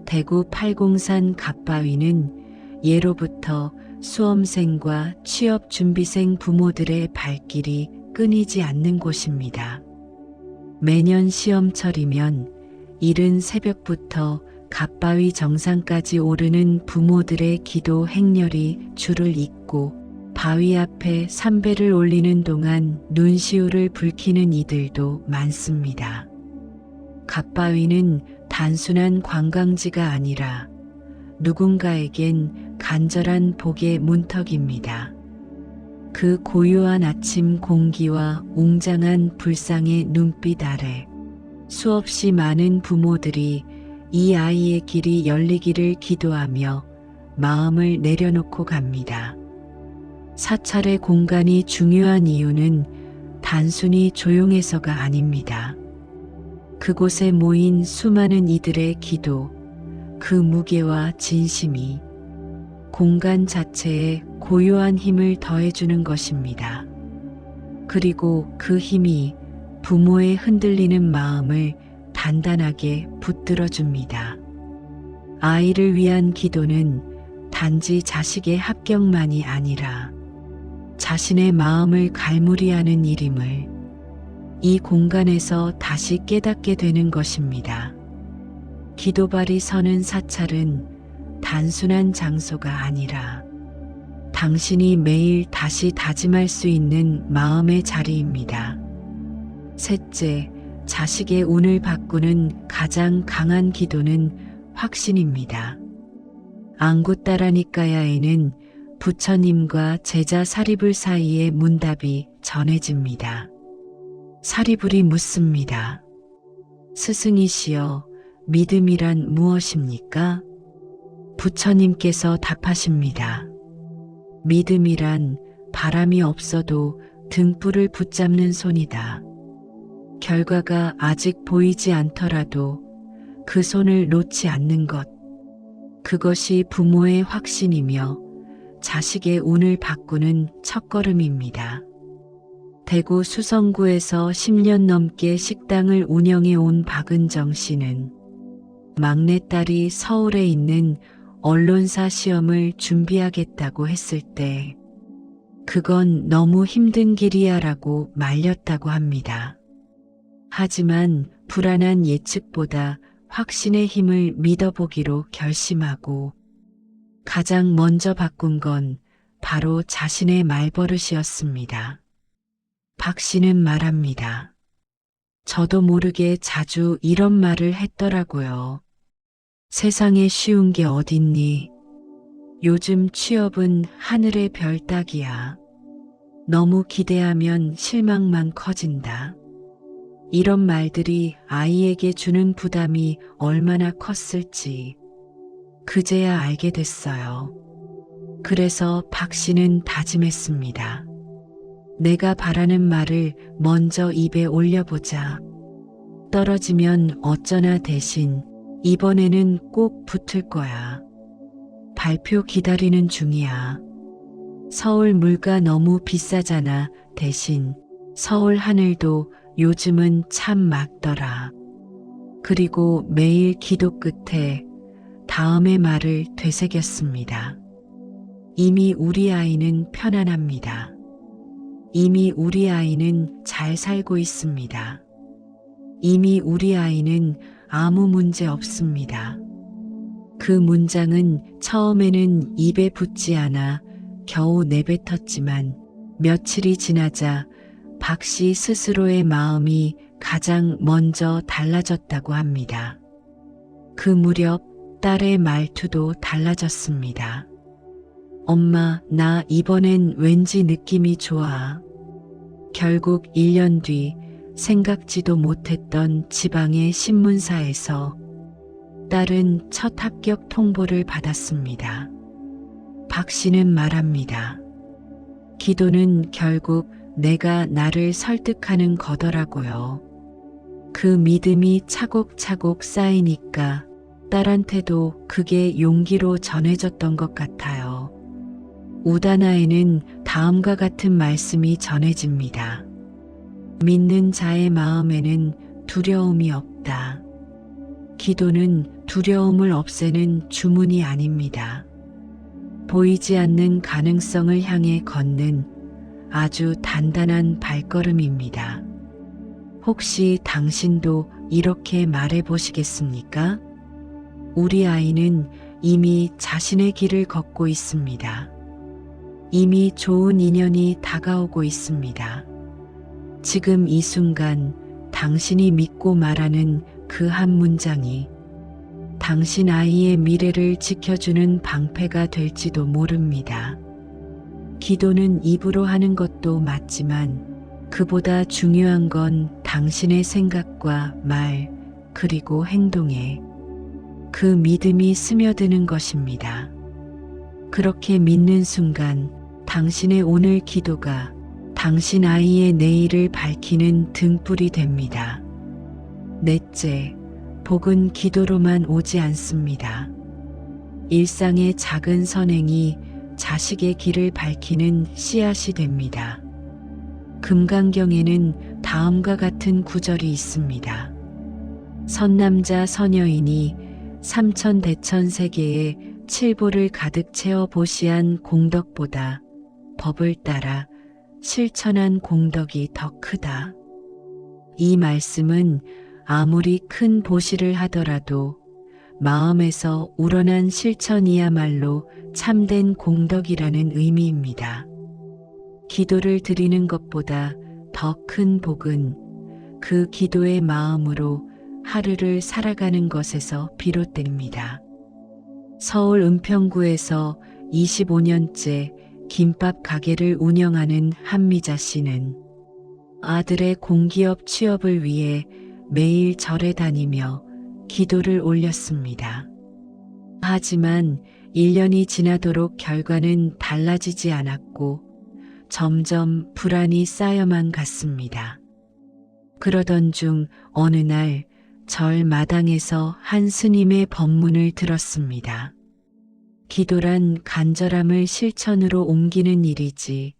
대구 팔공산 갓바위는 예로부터 수험생과 취업준비생 부모들의 발길이 끊이지 않는 곳입니다. 매년 시험철이면 이른 새벽부터 갓바위 정상까지 오르는 부모들의 기도 행렬이 줄을 잇고 바위 앞에 삼배를 올리는 동안 눈시울을 붉히는 이들도 많습니다. 갓바위는 단순한 관광지가 아니라 누군가에겐 간절한 복의 문턱입니다. 그 고요한 아침 공기와 웅장한 불상의 눈빛 아래 수없이 많은 부모들이 이 아이의 길이 열리기를 기도하며 마음을 내려놓고 갑니다. 사찰의 공간이 중요한 이유는 단순히 조용해서가 아닙니다. 그곳에 모인 수많은 이들의 기도, 그 무게와 진심이 공간 자체에 고요한 힘을 더해주는 것입니다. 그리고 그 힘이 부모의 흔들리는 마음을 단단하게 붙들어줍니다. 아이를 위한 기도는 단지 자식의 합격만이 아니라 자신의 마음을 갈무리하는 일임을 이 공간에서 다시 깨닫게 되는 것입니다. 기도발이 서는 사찰은 단순한 장소가 아니라 당신이 매일 다시 다짐할 수 있는 마음의 자리입니다. 셋째, 자식의 운을 바꾸는 가장 강한 기도는 확신입니다. 앙구따라니까야에는 부처님과 제자 사리불 사이의 문답이 전해집니다. 사리불이 묻습니다. 스승이시여, 믿음이란 무엇입니까? 부처님께서 답하십니다. 믿음이란 바람이 없어도 등불을 붙잡는 손이다. 결과가 아직 보이지 않더라도 그 손을 놓지 않는 것. 그것이 부모의 확신이며 자식의 운을 바꾸는 첫걸음입니다. 대구 수성구에서 10년 넘게 식당을 운영해 온 박은정 씨는 막내딸이 서울에 있는 언론사 시험을 준비하겠다고 했을 때 그건 너무 힘든 길이야 라고 말렸다고 합니다. 하지만 불안한 예측보다 확신의 힘을 믿어보기로 결심하고 가장 먼저 바꾼 건 바로 자신의 말버릇이었습니다. 박 씨는 말합니다. 저도 모르게 자주 이런 말을 했더라고요. 세상에 쉬운 게 어딨니? 요즘 취업은 하늘의 별 따기야. 너무 기대하면 실망만 커진다. 이런 말들이 아이에게 주는 부담이 얼마나 컸을지 그제야 알게 됐어요. 그래서 박 씨는 다짐했습니다. 내가 바라는 말을 먼저 입에 올려보자. 떨어지면 어쩌나 대신 이번에는 꼭 붙을 거야. 발표 기다리는 중이야. 서울 물가 너무 비싸잖아. 대신 서울 하늘도 요즘은 참 맑더라. 그리고 매일 기도 끝에 다음의 말을 되새겼습니다. 이미 우리 아이는 편안합니다. 이미 우리 아이는 잘 살고 있습니다. 이미 우리 아이는 아무 문제 없습니다. 그 문장은 처음에는 입에 붙지 않아 겨우 내뱉었지만 며칠이 지나자 박 씨 스스로의 마음이 가장 먼저 달라졌다고 합니다. 그 무렵 딸의 말투도 달라졌습니다. 엄마, 나 이번엔 왠지 느낌이 좋아. 결국 1년 뒤 생각지도 못했던 지방의 신문사에서 딸은 첫 합격 통보를 받았습니다. 박 씨는 말합니다. 기도는 결국 내가 나를 설득하는 거더라고요. 그 믿음이 차곡차곡 쌓이니까 딸한테도 그게 용기로 전해졌던 것 같아요. 우다나에는 다음과 같은 말씀이 전해집니다. 믿는 자의 마음에는 두려움이 없다. 기도는 두려움을 없애는 주문이 아닙니다. 보이지 않는 가능성을 향해 걷는 아주 단단한 발걸음입니다. 혹시 당신도 이렇게 말해 보시겠습니까? 우리 아이는 이미 자신의 길을 걷고 있습니다. 이미 좋은 인연이 다가오고 있습니다. 지금 이 순간 당신이 믿고 말하는 그 한 문장이 당신 아이의 미래를 지켜주는 방패가 될지도 모릅니다. 기도는 입으로 하는 것도 맞지만 그보다 중요한 건 당신의 생각과 말 그리고 행동에 그 믿음이 스며드는 것입니다. 그렇게 믿는 순간 당신의 오늘 기도가 당신 아이의 내일을 밝히는 등불이 됩니다. 넷째, 복은 기도로만 오지 않습니다. 일상의 작은 선행이 자식의 길을 밝히는 씨앗이 됩니다. 금강경에는 다음과 같은 구절이 있습니다. 선남자 선여인이 삼천대천세계에 칠보를 가득 채워 보시한 공덕보다 법을 따라 실천한 공덕이 더 크다. 이 말씀은 아무리 큰 보시를 하더라도 마음에서 우러난 실천이야말로 참된 공덕이라는 의미입니다. 기도를 드리는 것보다 더 큰 복은 그 기도의 마음으로 하루를 살아가는 것에서 비롯됩니다. 서울 은평구에서 25년째 김밥 가게를 운영하는 한미자 씨는 아들의 공기업 취업을 위해 매일 절에 다니며 기도를 올렸습니다. 하지만 1년이 지나도록 결과는 달라지지 않았고 점점 불안이 쌓여만 갔습니다. 그러던 중 어느 날 절 마당에서 한 스님의 법문을 들었습니다. 기도란 간절함을 실천으로 옮기는 일이지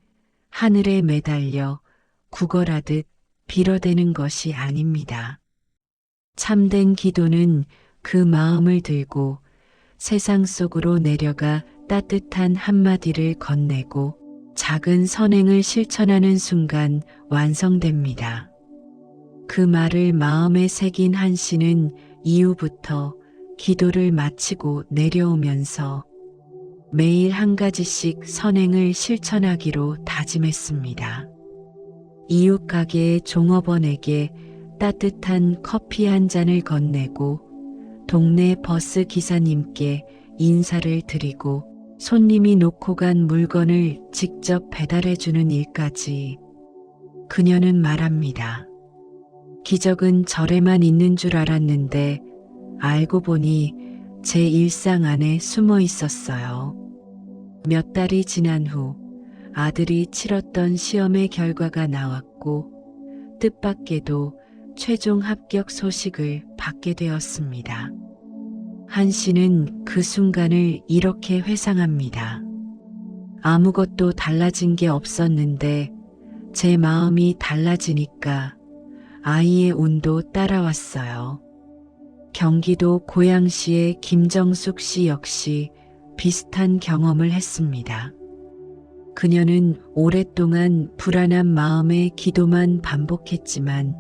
하늘에 매달려 구걸하듯 빌어대는 것이 아닙니다. 참된 기도는 그 마음을 들고 세상 속으로 내려가 따뜻한 한마디를 건네고 작은 선행을 실천하는 순간 완성됩니다. 그 말을 마음에 새긴 한 씨는 이후부터 기도를 마치고 내려오면서 매일 한 가지씩 선행을 실천하기로 다짐했습니다. 이웃 가게의 종업원에게 따뜻한 커피 한 잔을 건네고 동네 버스 기사님께 인사를 드리고 손님이 놓고 간 물건을 직접 배달해주는 일까지. 그녀는 말합니다. 기적은 절에만 있는 줄 알았는데 알고 보니 제 일상 안에 숨어 있었어요. 몇 달이 지난 후 아들이 치렀던 시험의 결과가 나왔고 뜻밖에도 최종 합격 소식을 받게 되었습니다. 한 씨는 그 순간을 이렇게 회상합니다. 아무것도 달라진 게 없었는데 제 마음이 달라지니까 아이의 운도 따라왔어요. 경기도 고양시의 김정숙 씨 역시 비슷한 경험을 했습니다. 그녀는 오랫동안 불안한 마음에 기도만 반복했지만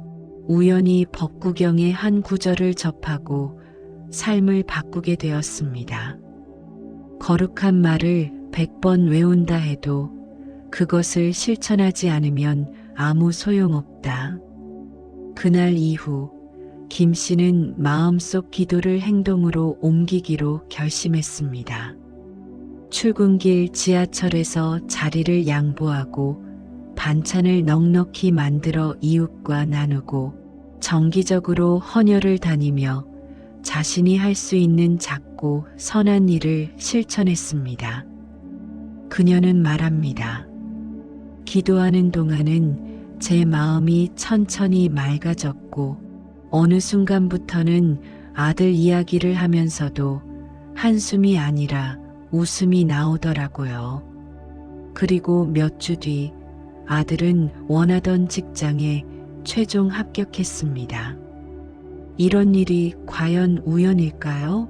우연히 법구경의 한 구절을 접하고 삶을 바꾸게 되었습니다. 거룩한 말을 100번 외운다 해도 그것을 실천하지 않으면 아무 소용없다. 그날 이후 김 씨는 마음속 기도를 행동으로 옮기기로 결심했습니다. 출근길 지하철에서 자리를 양보하고 반찬을 넉넉히 만들어 이웃과 나누고 정기적으로 헌혈을 다니며 자신이 할 수 있는 작고 선한 일을 실천했습니다. 그녀는 말합니다. 기도하는 동안은 제 마음이 천천히 맑아졌고 어느 순간부터는 아들 이야기를 하면서도 한숨이 아니라 웃음이 나오더라고요. 그리고 몇 주 뒤 아들은 원하던 직장에 최종 합격했습니다. 이런 일이 과연 우연일까요?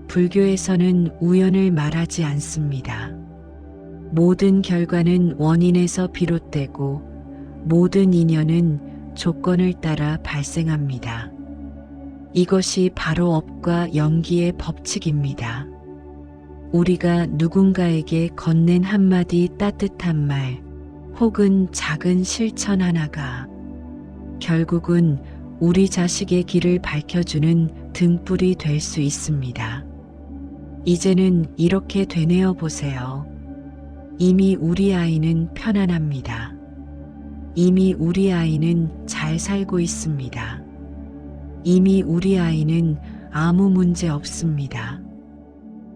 불교에서는 우연을 말하지 않습니다. 모든 결과는 원인에서 비롯되고 모든 인연은 조건을 따라 발생합니다. 이것이 바로 업과 연기의 법칙입니다. 우리가 누군가에게 건넨 한마디 따뜻한 말 혹은 작은 실천 하나가 결국은 우리 자식의 길을 밝혀주는 등불이 될 수 있습니다. 이제는 이렇게 되뇌어 보세요. 이미 우리 아이는 편안합니다. 이미 우리 아이는 잘 살고 있습니다. 이미 우리 아이는 아무 문제 없습니다.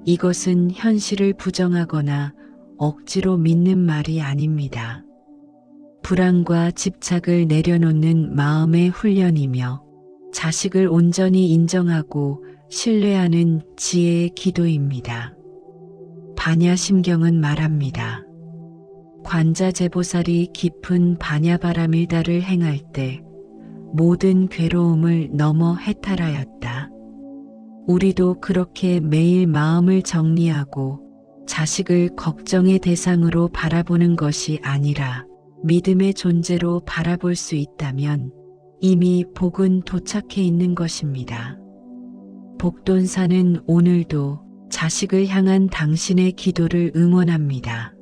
이것은 현실을 부정하거나 억지로 믿는 말이 아닙니다. 불안과 집착을 내려놓는 마음의 훈련이며 자식을 온전히 인정하고 신뢰하는 지혜의 기도입니다. 반야심경은 말합니다. 관자재보살이 깊은 반야바라밀다를 행할 때 모든 괴로움을 넘어 해탈하였다. 우리도 그렇게 매일 마음을 정리하고 자식을 걱정의 대상으로 바라보는 것이 아니라 믿음의 존재로 바라볼 수 있다면 이미 복은 도착해 있는 것입니다. 복돈사는 오늘도 자식을 향한 당신의 기도를 응원합니다.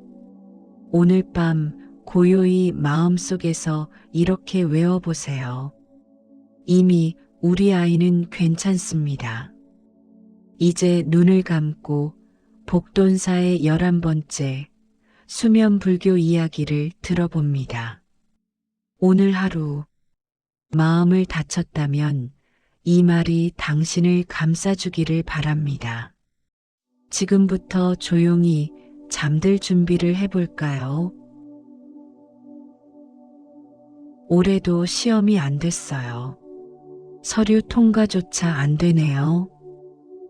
오늘 밤 고요히 마음속에서 이렇게 외워보세요. 이미 우리 아이는 괜찮습니다. 이제 눈을 감고 복돈사의 11번째 수면 불교 이야기를 들어봅니다. 오늘 하루 마음을 다쳤다면 이 말이 당신을 감싸주기를 바랍니다. 지금부터 조용히 잠들 준비를 해볼까요? 올해도 시험이 안 됐어요. 서류 통과조차 안 되네요.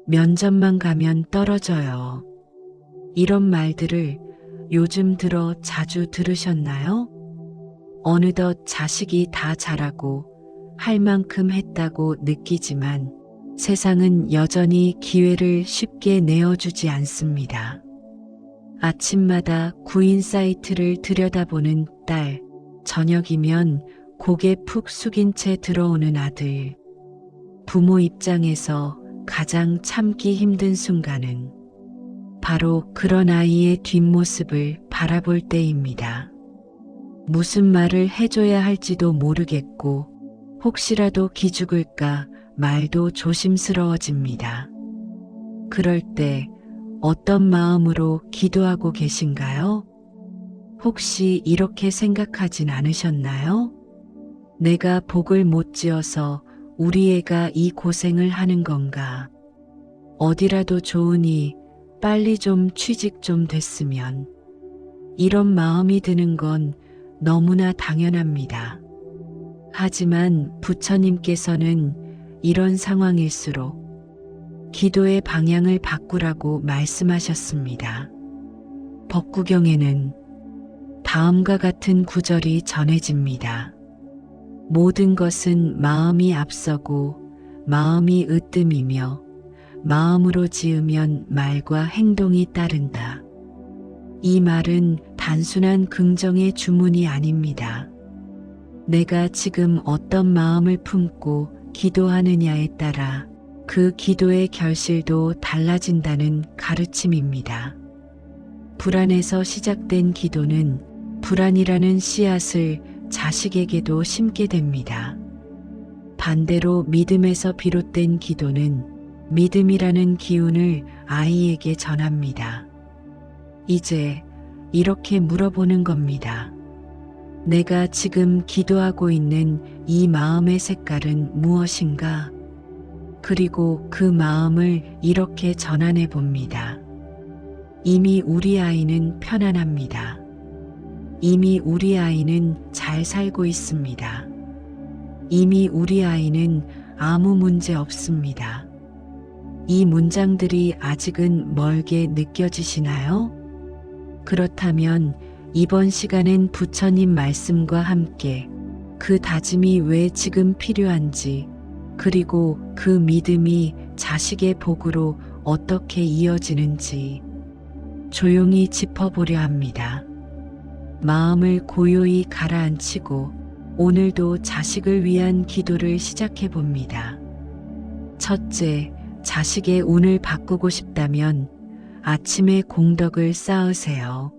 면접만 가면 떨어져요. 이런 말들을 요즘 들어 자주 들으셨나요? 어느덧 자식이 다 자라고 할 만큼 했다고 느끼지만 세상은 여전히 기회를 쉽게 내어주지 않습니다. 아침마다 구인 사이트를 들여다보는 딸, 저녁이면 고개 푹 숙인 채 들어오는 아들. 부모 입장에서 가장 참기 힘든 순간은 바로 그런 아이의 뒷모습을 바라볼 때입니다. 무슨 말을 해줘야 할지도 모르겠고 혹시라도 기죽을까 말도 조심스러워집니다. 그럴 때 어떤 마음으로 기도하고 계신가요? 혹시 이렇게 생각하진 않으셨나요? 내가 복을 못 지어서 우리 애가 이 고생을 하는 건가? 어디라도 좋으니 빨리 좀 취직 좀 됐으면. 이런 마음이 드는 건 너무나 당연합니다. 하지만 부처님께서는 이런 상황일수록 기도의 방향을 바꾸라고 말씀하셨습니다. 법구경에는 다음과 같은 구절이 전해집니다. 모든 것은 마음이 앞서고 마음이 으뜸이며 마음으로 지으면 말과 행동이 따른다. 이 말은 단순한 긍정의 주문이 아닙니다. 내가 지금 어떤 마음을 품고 기도하느냐에 따라 그 기도의 결실도 달라진다는 가르침입니다. 불안에서 시작된 기도는 불안이라는 씨앗을 자식에게도 심게 됩니다. 반대로 믿음에서 비롯된 기도는 믿음이라는 기운을 아이에게 전합니다. 이제 이렇게 물어보는 겁니다. 내가 지금 기도하고 있는 이 마음의 색깔은 무엇인가? 그리고 그 마음을 이렇게 전환해 봅니다. 이미 우리 아이는 편안합니다. 이미 우리 아이는 잘 살고 있습니다. 이미 우리 아이는 아무 문제 없습니다. 이 문장들이 아직은 멀게 느껴지시나요? 그렇다면 이번 시간엔 부처님 말씀과 함께 그 다짐이 왜 지금 필요한지, 그리고 그 믿음이 자식의 복으로 어떻게 이어지는지 조용히 짚어보려 합니다. 마음을 고요히 가라앉히고 오늘도 자식을 위한 기도를 시작해 봅니다. 첫째, 자식의 운을 바꾸고 싶다면 아침에 공덕을 쌓으세요.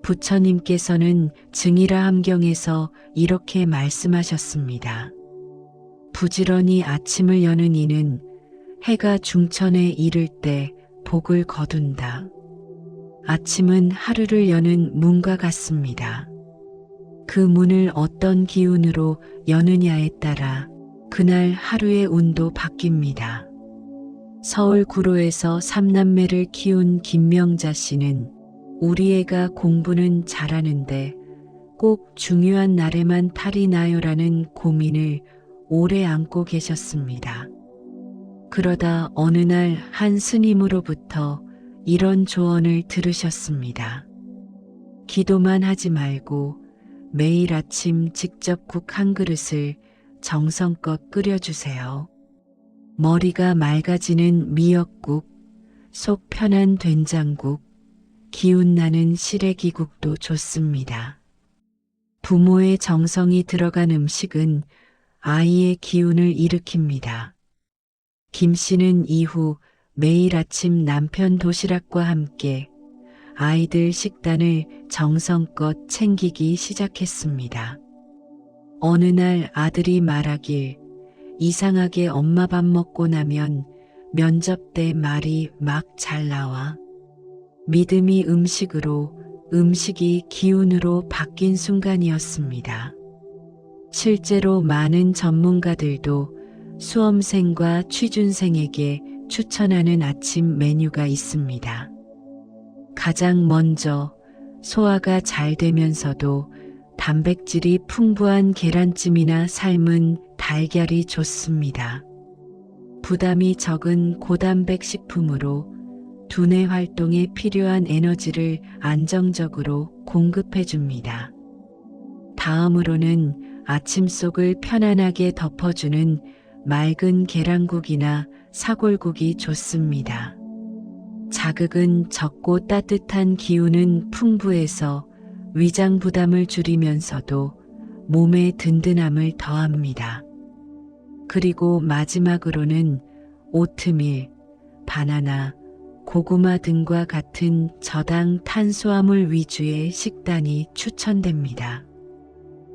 부처님께서는 증이라 함경에서 이렇게 말씀하셨습니다. 부지런히 아침을 여는 이는 해가 중천에 이를 때 복을 거둔다. 아침은 하루를 여는 문과 같습니다. 그 문을 어떤 기운으로 여느냐에 따라 그날 하루의 운도 바뀝니다. 서울 구로에서 3남매를 키운 김명자 씨는 우리 애가 공부는 잘하는데 꼭 중요한 날에만 탈이 나요라는 고민을 오래 안고 계셨습니다. 그러다 어느 날 한 스님으로부터 이런 조언을 들으셨습니다. 기도만 하지 말고 매일 아침 직접 국 한 그릇을 정성껏 끓여주세요. 머리가 맑아지는 미역국, 속 편한 된장국, 기운나는 시래기국도 좋습니다. 부모의 정성이 들어간 음식은 아이의 기운을 일으킵니다. 김 씨는 이후 매일 아침 남편 도시락과 함께 아이들 식단을 정성껏 챙기기 시작했습니다. 어느 날 아들이 말하길, 이상하게 엄마 밥 먹고 나면 면접 때 말이 막 잘 나와. 믿음이 음식으로, 음식이 기운으로 바뀐 순간이었습니다. 실제로 많은 전문가들도 수험생과 취준생에게 추천하는 아침 메뉴가 있습니다. 가장 먼저 소화가 잘 되면서도 단백질이 풍부한 계란찜이나 삶은 달걀이 좋습니다. 부담이 적은 고단백 식품으로 두뇌 활동에 필요한 에너지를 안정적으로 공급해 줍니다. 다음으로는 아침 속을 편안하게 덮어주는 맑은 계란국이나 사골국이 좋습니다. 자극은 적고 따뜻한 기운은 풍부해서 위장 부담을 줄이면서도 몸에 든든함을 더합니다. 그리고 마지막으로는 오트밀, 바나나, 고구마 등과 같은 저당 탄수화물 위주의 식단이 추천됩니다.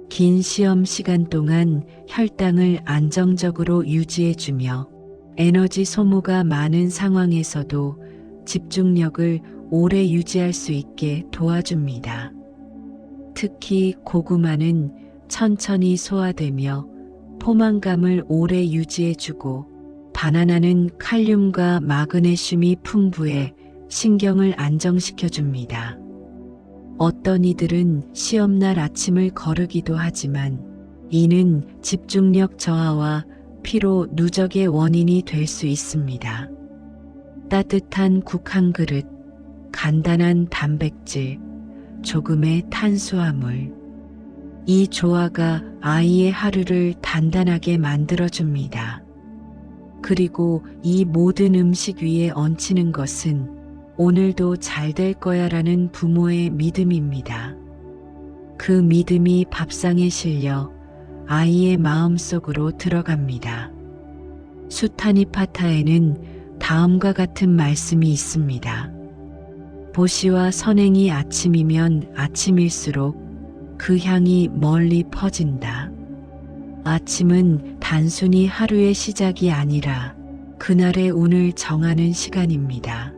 긴 시험 시간 동안 혈당을 안정적으로 유지해주며 에너지 소모가 많은 상황에서도 집중력을 오래 유지할 수 있게 도와줍니다. 특히 고구마는 천천히 소화되며 포만감을 오래 유지해주고, 바나나는 칼륨과 마그네슘이 풍부해 신경을 안정시켜줍니다. 어떤 이들은 시험날 아침을 거르기도 하지만 이는 집중력 저하와 피로 누적의 원인이 될 수 있습니다. 따뜻한 국 한 그릇, 간단한 단백질, 조금의 탄수화물. 이 조화가 아이의 하루를 단단하게 만들어줍니다. 그리고 이 모든 음식 위에 얹히는 것은 오늘도 잘 될 거야 라는 부모의 믿음입니다. 그 믿음이 밥상에 실려 아이의 마음속으로 들어갑니다. 수타니파타에는 다음과 같은 말씀이 있습니다. 보시와 선행이 아침이면 아침일수록 그 향이 멀리 퍼진다. 아침은 단순히 하루의 시작이 아니라 그날의 운을 정하는 시간입니다.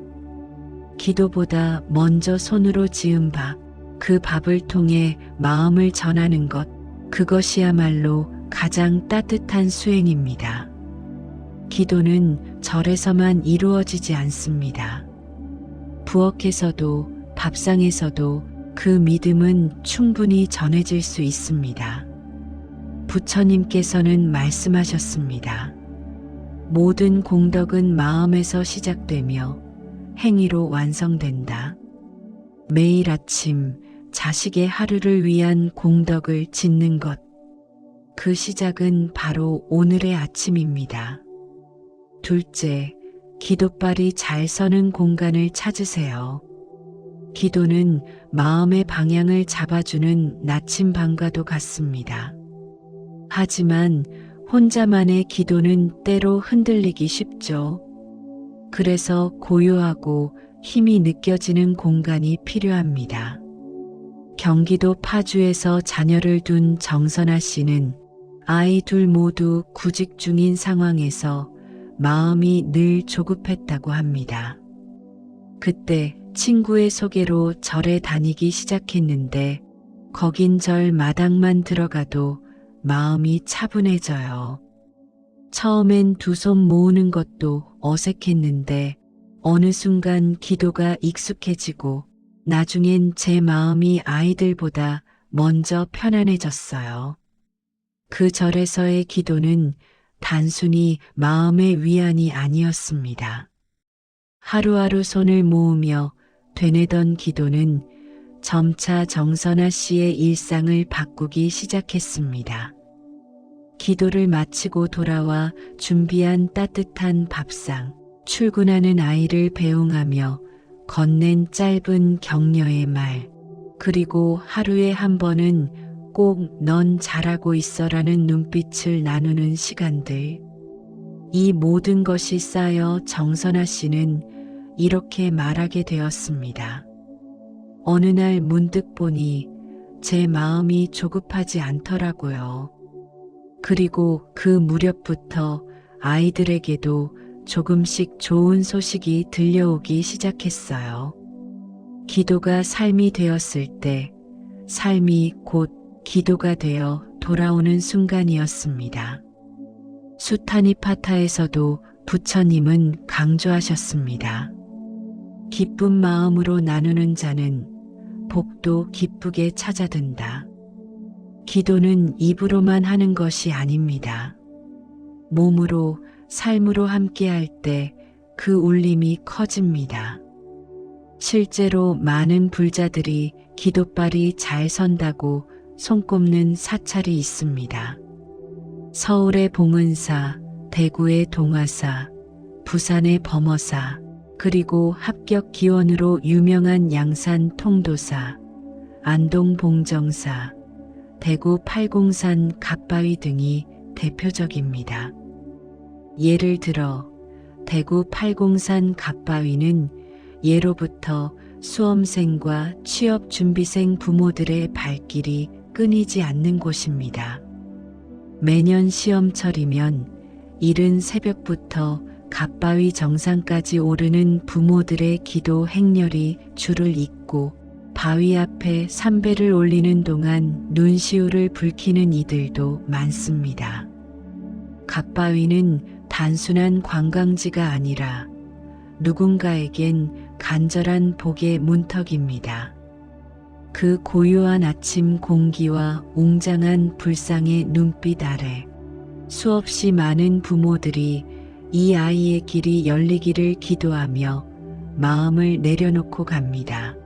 기도보다 먼저 손으로 지은 밥, 그 밥을 통해 마음을 전하는 것, 그것이야말로 가장 따뜻한 수행입니다. 기도는 절에서만 이루어지지 않습니다. 부엌에서도 밥상에서도 그 믿음은 충분히 전해질 수 있습니다. 부처님께서는 말씀하셨습니다. 모든 공덕은 마음에서 시작되며 행위로 완성된다. 매일 아침 자식의 하루를 위한 공덕을 짓는 것, 그 시작은 바로 오늘의 아침입니다. 둘째, 기도발이 잘 서는 공간을 찾으세요. 기도는 마음의 방향을 잡아주는 나침반과도 같습니다. 하지만 혼자만의 기도는 때로 흔들리기 쉽죠. 그래서 고요하고 힘이 느껴지는 공간이 필요합니다. 경기도 파주에서 자녀를 둔 정선아 씨는 아이 둘 모두 구직 중인 상황에서 마음이 늘 조급했다고 합니다. 그때 친구의 소개로 절에 다니기 시작했는데 거긴 절 마당만 들어가도 마음이 차분해져요. 처음엔 두 손 모으는 것도 어색했는데 어느 순간 기도가 익숙해지고 나중엔 제 마음이 아이들보다 먼저 편안해졌어요. 그 절에서의 기도는 단순히 마음의 위안이 아니었습니다. 하루하루 손을 모으며 되뇌던 기도는 점차 정선아 씨의 일상을 바꾸기 시작했습니다. 기도를 마치고 돌아와 준비한 따뜻한 밥상, 출근하는 아이를 배웅하며 건넨 짧은 격려의 말, 그리고 하루에 한 번은 꼭 넌 잘하고 있어라는 눈빛을 나누는 시간들. 이 모든 것이 쌓여 정선아 씨는 이렇게 말하게 되었습니다. 어느 날 문득 보니 제 마음이 조급하지 않더라고요. 그리고 그 무렵부터 아이들에게도 조금씩 좋은 소식이 들려오기 시작했어요. 기도가 삶이 되었을 때 삶이 곧 기도가 되어 돌아오는 순간이었습니다. 수타니파타에서도 부처님은 강조하셨습니다. 기쁜 마음으로 나누는 자는 복도 기쁘게 찾아든다. 기도는 입으로만 하는 것이 아닙니다. 몸으로, 삶으로 함께할 때 그 울림이 커집니다. 실제로 많은 불자들이 기도발이 잘 선다고 손꼽는 사찰이 있습니다. 서울의 봉은사, 대구의 동화사, 부산의 범어사, 그리고 합격 기원으로 유명한 양산 통도사, 안동 봉정사, 대구 팔공산 갓바위 등이 대표적입니다. 예를 들어 대구 팔공산 갓바위는 예로부터 수험생과 취업준비생 부모들의 발길이 끊이지 않는 곳입니다. 매년 시험철이면 이른 새벽부터 갓바위 정상까지 오르는 부모들의 기도 행렬이 줄을 잇고 바위 앞에 삼배를 올리는 동안 눈시울을 붉히는 이들도 많습니다. 갓바위는 단순한 관광지가 아니라 누군가에겐 간절한 복의 문턱입니다. 그 고요한 아침 공기와 웅장한 불상의 눈빛 아래 수없이 많은 부모들이 이 아이의 길이 열리기를 기도하며 마음을 내려놓고 갑니다.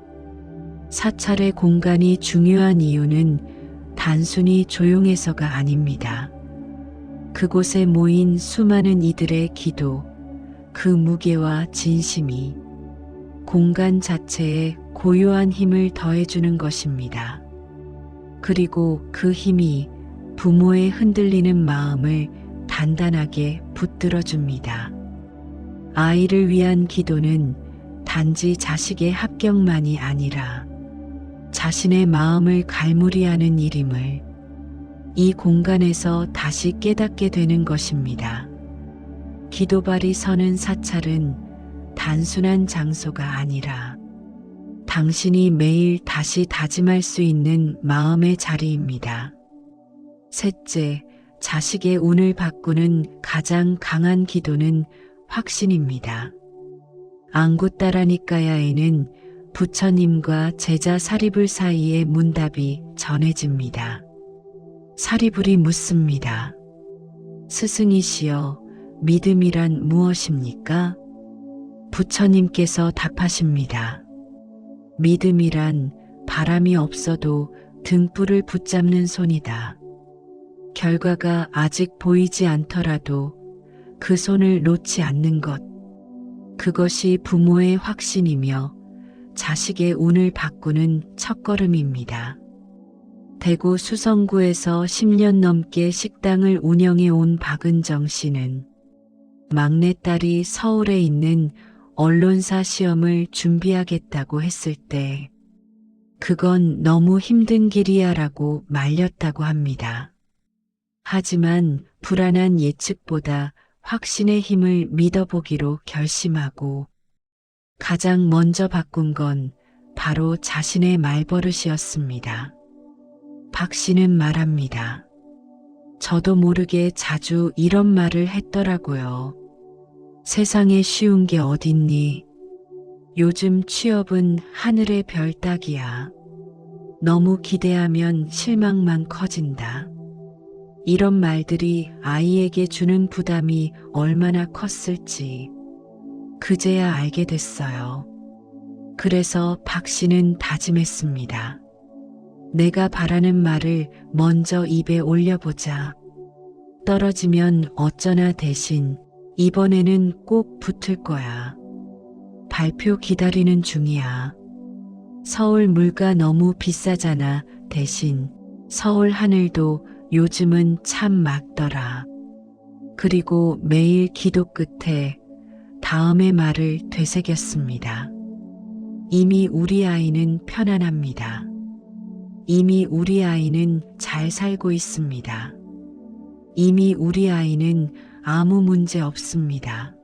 사찰의 공간이 중요한 이유는 단순히 조용해서가 아닙니다. 그곳에 모인 수많은 이들의 기도, 그 무게와 진심이 공간 자체에 고요한 힘을 더해주는 것입니다. 그리고 그 힘이 부모의 흔들리는 마음을 단단하게 붙들어줍니다. 아이를 위한 기도는 단지 자식의 합격만이 아니라 자신의 마음을 갈무리하는 일임을 이 공간에서 다시 깨닫게 되는 것입니다. 기도발이 서는 사찰은 단순한 장소가 아니라 당신이 매일 다시 다짐할 수 있는 마음의 자리입니다. 셋째, 자식의 운을 바꾸는 가장 강한 기도는 확신입니다. 앙구따라니까야에는 부처님과 제자 사리불 사이의 문답이 전해집니다. 사리불이 묻습니다. 스승이시여, 믿음이란 무엇입니까? 부처님께서 답하십니다. 믿음이란 바람이 없어도 등불을 붙잡는 손이다. 결과가 아직 보이지 않더라도 그 손을 놓지 않는 것. 그것이 부모의 확신이며 자식의 운을 바꾸는 첫걸음입니다. 대구 수성구에서 10년 넘게 식당을 운영해 온 박은정 씨는 막내딸이 서울에 있는 언론사 시험을 준비하겠다고 했을 때 그건 너무 힘든 길이야 라고 말렸다고 합니다. 하지만 불안한 예측보다 확신의 힘을 믿어보기로 결심하고 가장 먼저 바꾼 건 바로 자신의 말버릇이었습니다. 박 씨는 말합니다. 저도 모르게 자주 이런 말을 했더라고요. 세상에 쉬운 게 어딨니? 요즘 취업은 하늘의 별 따기야. 너무 기대하면 실망만 커진다. 이런 말들이 아이에게 주는 부담이 얼마나 컸을지 그제야 알게 됐어요. 그래서 박 씨는 다짐했습니다. 내가 바라는 말을 먼저 입에 올려보자. 떨어지면 어쩌나 대신 이번에는 꼭 붙을 거야. 발표 기다리는 중이야. 서울 물가 너무 비싸잖아. 대신 서울 하늘도 요즘은 참 맑더라. 그리고 매일 기도 끝에 다음의 말을 되새겼습니다. 이미 우리 아이는 편안합니다. 이미 우리 아이는 잘 살고 있습니다. 이미 우리 아이는 아무 문제 없습니다.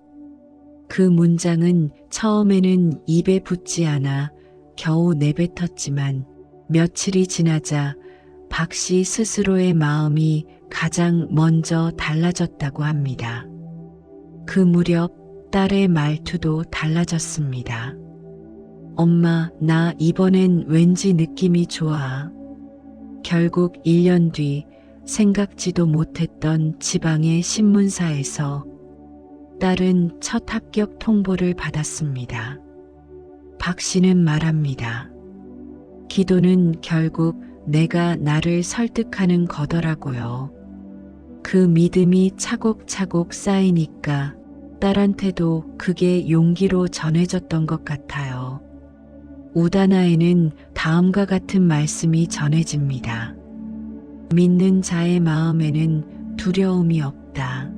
그 문장은 처음에는 입에 붙지 않아 겨우 내뱉었지만 며칠이 지나자 박 씨 스스로의 마음이 가장 먼저 달라졌다고 합니다. 그 무렵 딸의 말투도 달라졌습니다. 엄마, 나 이번엔 왠지 느낌이 좋아. 결국 1년 뒤 생각지도 못했던 지방의 신문사에서 딸은 첫 합격 통보를 받았습니다. 박 씨는 말합니다. 기도는 결국 내가 나를 설득하는 거더라고요. 그 믿음이 차곡차곡 쌓이니까 딸한테도 그게 용기로 전해졌던 것 같아요. 우다나에는 다음과 같은 말씀이 전해집니다. 믿는 자의 마음에는 두려움이 없다.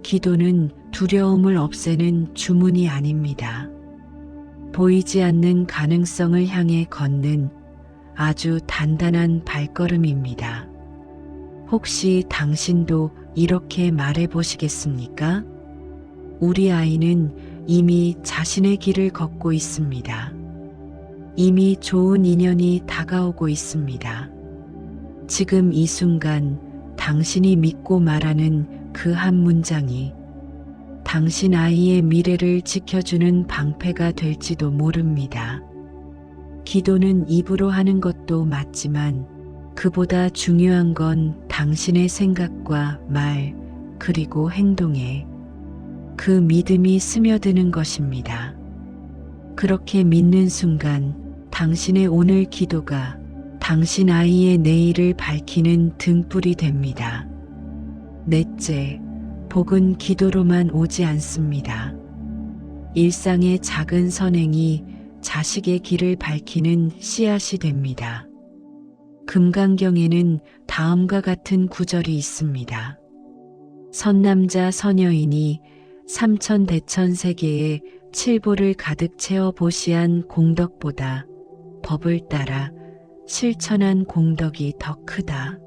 기도는 두려움을 없애는 주문이 아닙니다. 보이지 않는 가능성을 향해 걷는 아주 단단한 발걸음입니다. 혹시 당신도 이렇게 말해 보시겠습니까? 우리 아이는 이미 자신의 길을 걷고 있습니다. 이미 좋은 인연이 다가오고 있습니다. 지금 이 순간 당신이 믿고 말하는 그 한 문장이 당신 아이의 미래를 지켜주는 방패가 될지도 모릅니다. 기도는 입으로 하는 것도 맞지만 그보다 중요한 건 당신의 생각과 말 그리고 행동에 그 믿음이 스며드는 것입니다. 그렇게 믿는 순간 당신의 오늘 기도가 당신 아이의 내일을 밝히는 등불이 됩니다. 넷째, 복은 기도로만 오지 않습니다. 일상의 작은 선행이 자식의 길을 밝히는 씨앗이 됩니다. 금강경에는 다음과 같은 구절이 있습니다. 선남자 선여인이 삼천대천세계에 칠보를 가득 채워 보시한 공덕보다 법을 따라 실천한 공덕이 더 크다.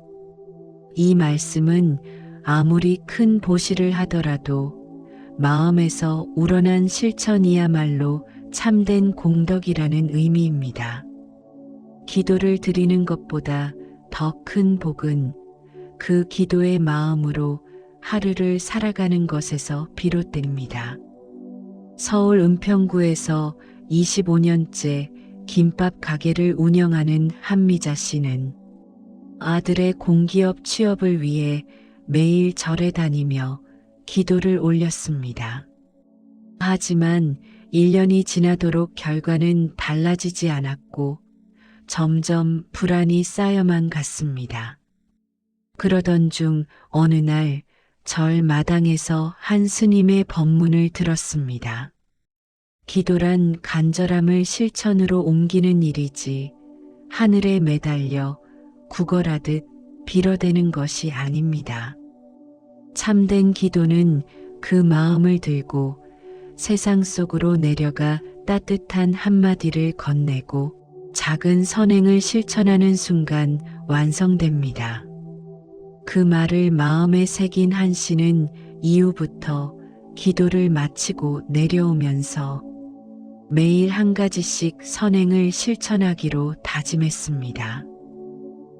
이 말씀은 아무리 큰 보시를 하더라도 마음에서 우러난 실천이야말로 참된 공덕이라는 의미입니다. 기도를 드리는 것보다 더 큰 복은 그 기도의 마음으로 하루를 살아가는 것에서 비롯됩니다. 서울 은평구에서 25년째 김밥 가게를 운영하는 한미자 씨는 아들의 공기업 취업을 위해 매일 절에 다니며 기도를 올렸습니다. 하지만 1년이 지나도록 결과는 달라지지 않았고 점점 불안이 쌓여만 갔습니다. 그러던 중 어느 날 절 마당에서 한 스님의 법문을 들었습니다. 기도란 간절함을 실천으로 옮기는 일이지 하늘에 매달려 구걸하듯 빌어대는 것이 아닙니다. 참된 기도는 그 마음을 들고 세상 속으로 내려가 따뜻한 한마디를 건네고 작은 선행을 실천하는 순간 완성됩니다. 그 말을 마음에 새긴 한 씨는 이후부터 기도를 마치고 내려오면서 매일 한 가지씩 선행을 실천하기로 다짐했습니다.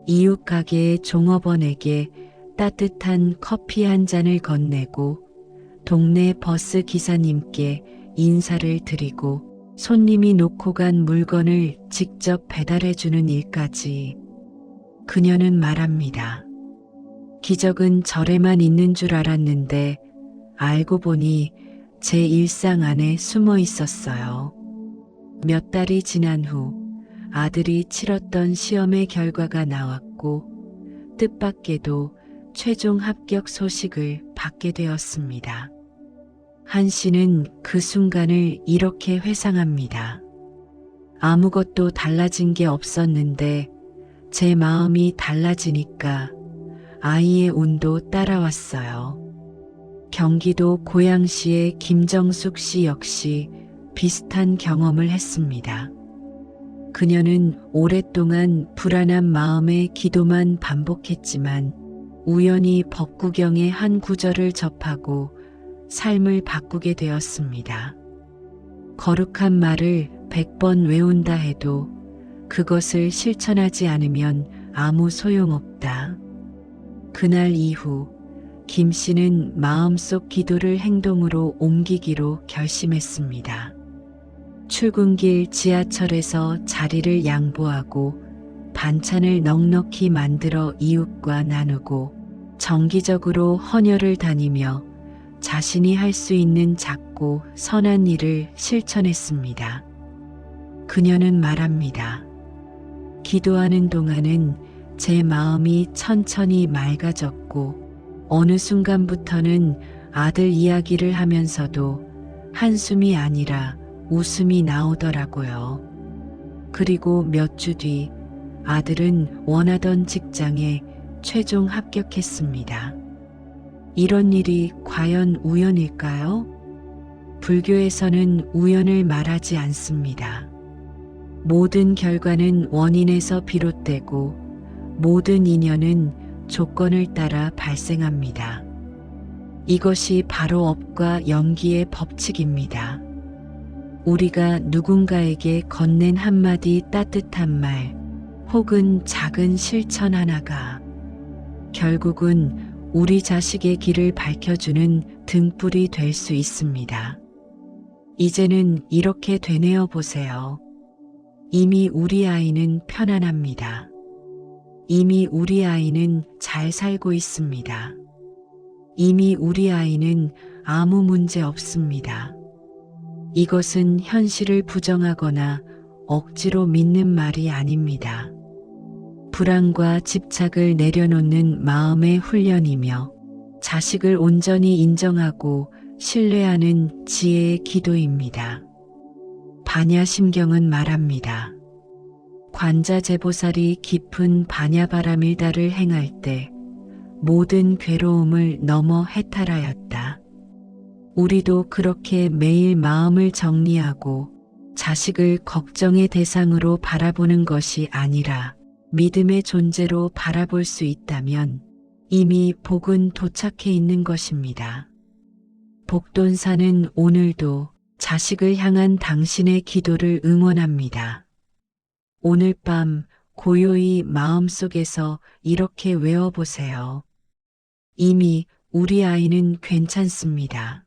이웃 가게의 종업원에게 따뜻한 커피 한 잔을 건네고 동네 버스 기사님께 인사를 드리고 손님이 놓고 간 물건을 직접 배달해주는 일까지 그녀는 말합니다. 기적은 절에만 있는 줄 알았는데 알고 보니 제 일상 안에 숨어 있었어요. 몇 달이 지난 후 아들이 치렀던 시험의 결과가 나왔고 뜻밖에도 최종 합격 소식을 받게 되었습니다. 한 씨는 그 순간을 이렇게 회상합니다. 아무것도 달라진 게 없었는데 제 마음이 달라지니까 아이의 운도 따라왔어요. 경기도 고양시의 김정숙 씨 역시 비슷한 경험을 했습니다. 그녀는 오랫동안 불안한 마음에 기도만 반복했지만 우연히 법구경의 한 구절을 접하고 삶을 바꾸게 되었습니다. 거룩한 말을 100번 외운다 해도 그것을 실천하지 않으면 아무 소용없다. 그날 이후 김 씨는 마음속 기도를 행동으로 옮기기로 결심했습니다. 출근길 지하철에서 자리를 양보하고 반찬을 넉넉히 만들어 이웃과 나누고 정기적으로 헌혈을 다니며 자신이 할 수 있는 작고 선한 일을 실천했습니다. 그녀는 말합니다. 기도하는 동안은 제 마음이 천천히 맑아졌고 어느 순간부터는 아들 이야기를 하면서도 한숨이 아니라 웃음이 나오더라고요. 그리고 몇 주 뒤 아들은 원하던 직장에 최종 합격했습니다. 이런 일이 과연 우연일까요? 불교에서는 우연을 말하지 않습니다. 모든 결과는 원인에서 비롯되고 모든 인연은 조건을 따라 발생합니다. 이것이 바로 업과 연기의 법칙입니다. 우리가 누군가에게 건넨 한마디 따뜻한 말, 혹은 작은 실천 하나가 결국은 우리 자식의 길을 밝혀주는 등불이 될 수 있습니다. 이제는 이렇게 되뇌어 보세요. 이미 우리 아이는 편안합니다. 이미 우리 아이는 잘 살고 있습니다. 이미 우리 아이는 아무 문제 없습니다. 이것은 현실을 부정하거나 억지로 믿는 말이 아닙니다. 불안과 집착을 내려놓는 마음의 훈련이며 자식을 온전히 인정하고 신뢰하는 지혜의 기도입니다. 반야심경은 말합니다. 관자재보살이 깊은 반야바라밀다를 행할 때 모든 괴로움을 넘어 해탈하였다. 우리도 그렇게 매일 마음을 정리하고 자식을 걱정의 대상으로 바라보는 것이 아니라 믿음의 존재로 바라볼 수 있다면 이미 복은 도착해 있는 것입니다. 복돈사는 오늘도 자식을 향한 당신의 기도를 응원합니다. 오늘 밤 고요히 마음속에서 이렇게 외워보세요. 이미 우리 아이는 괜찮습니다.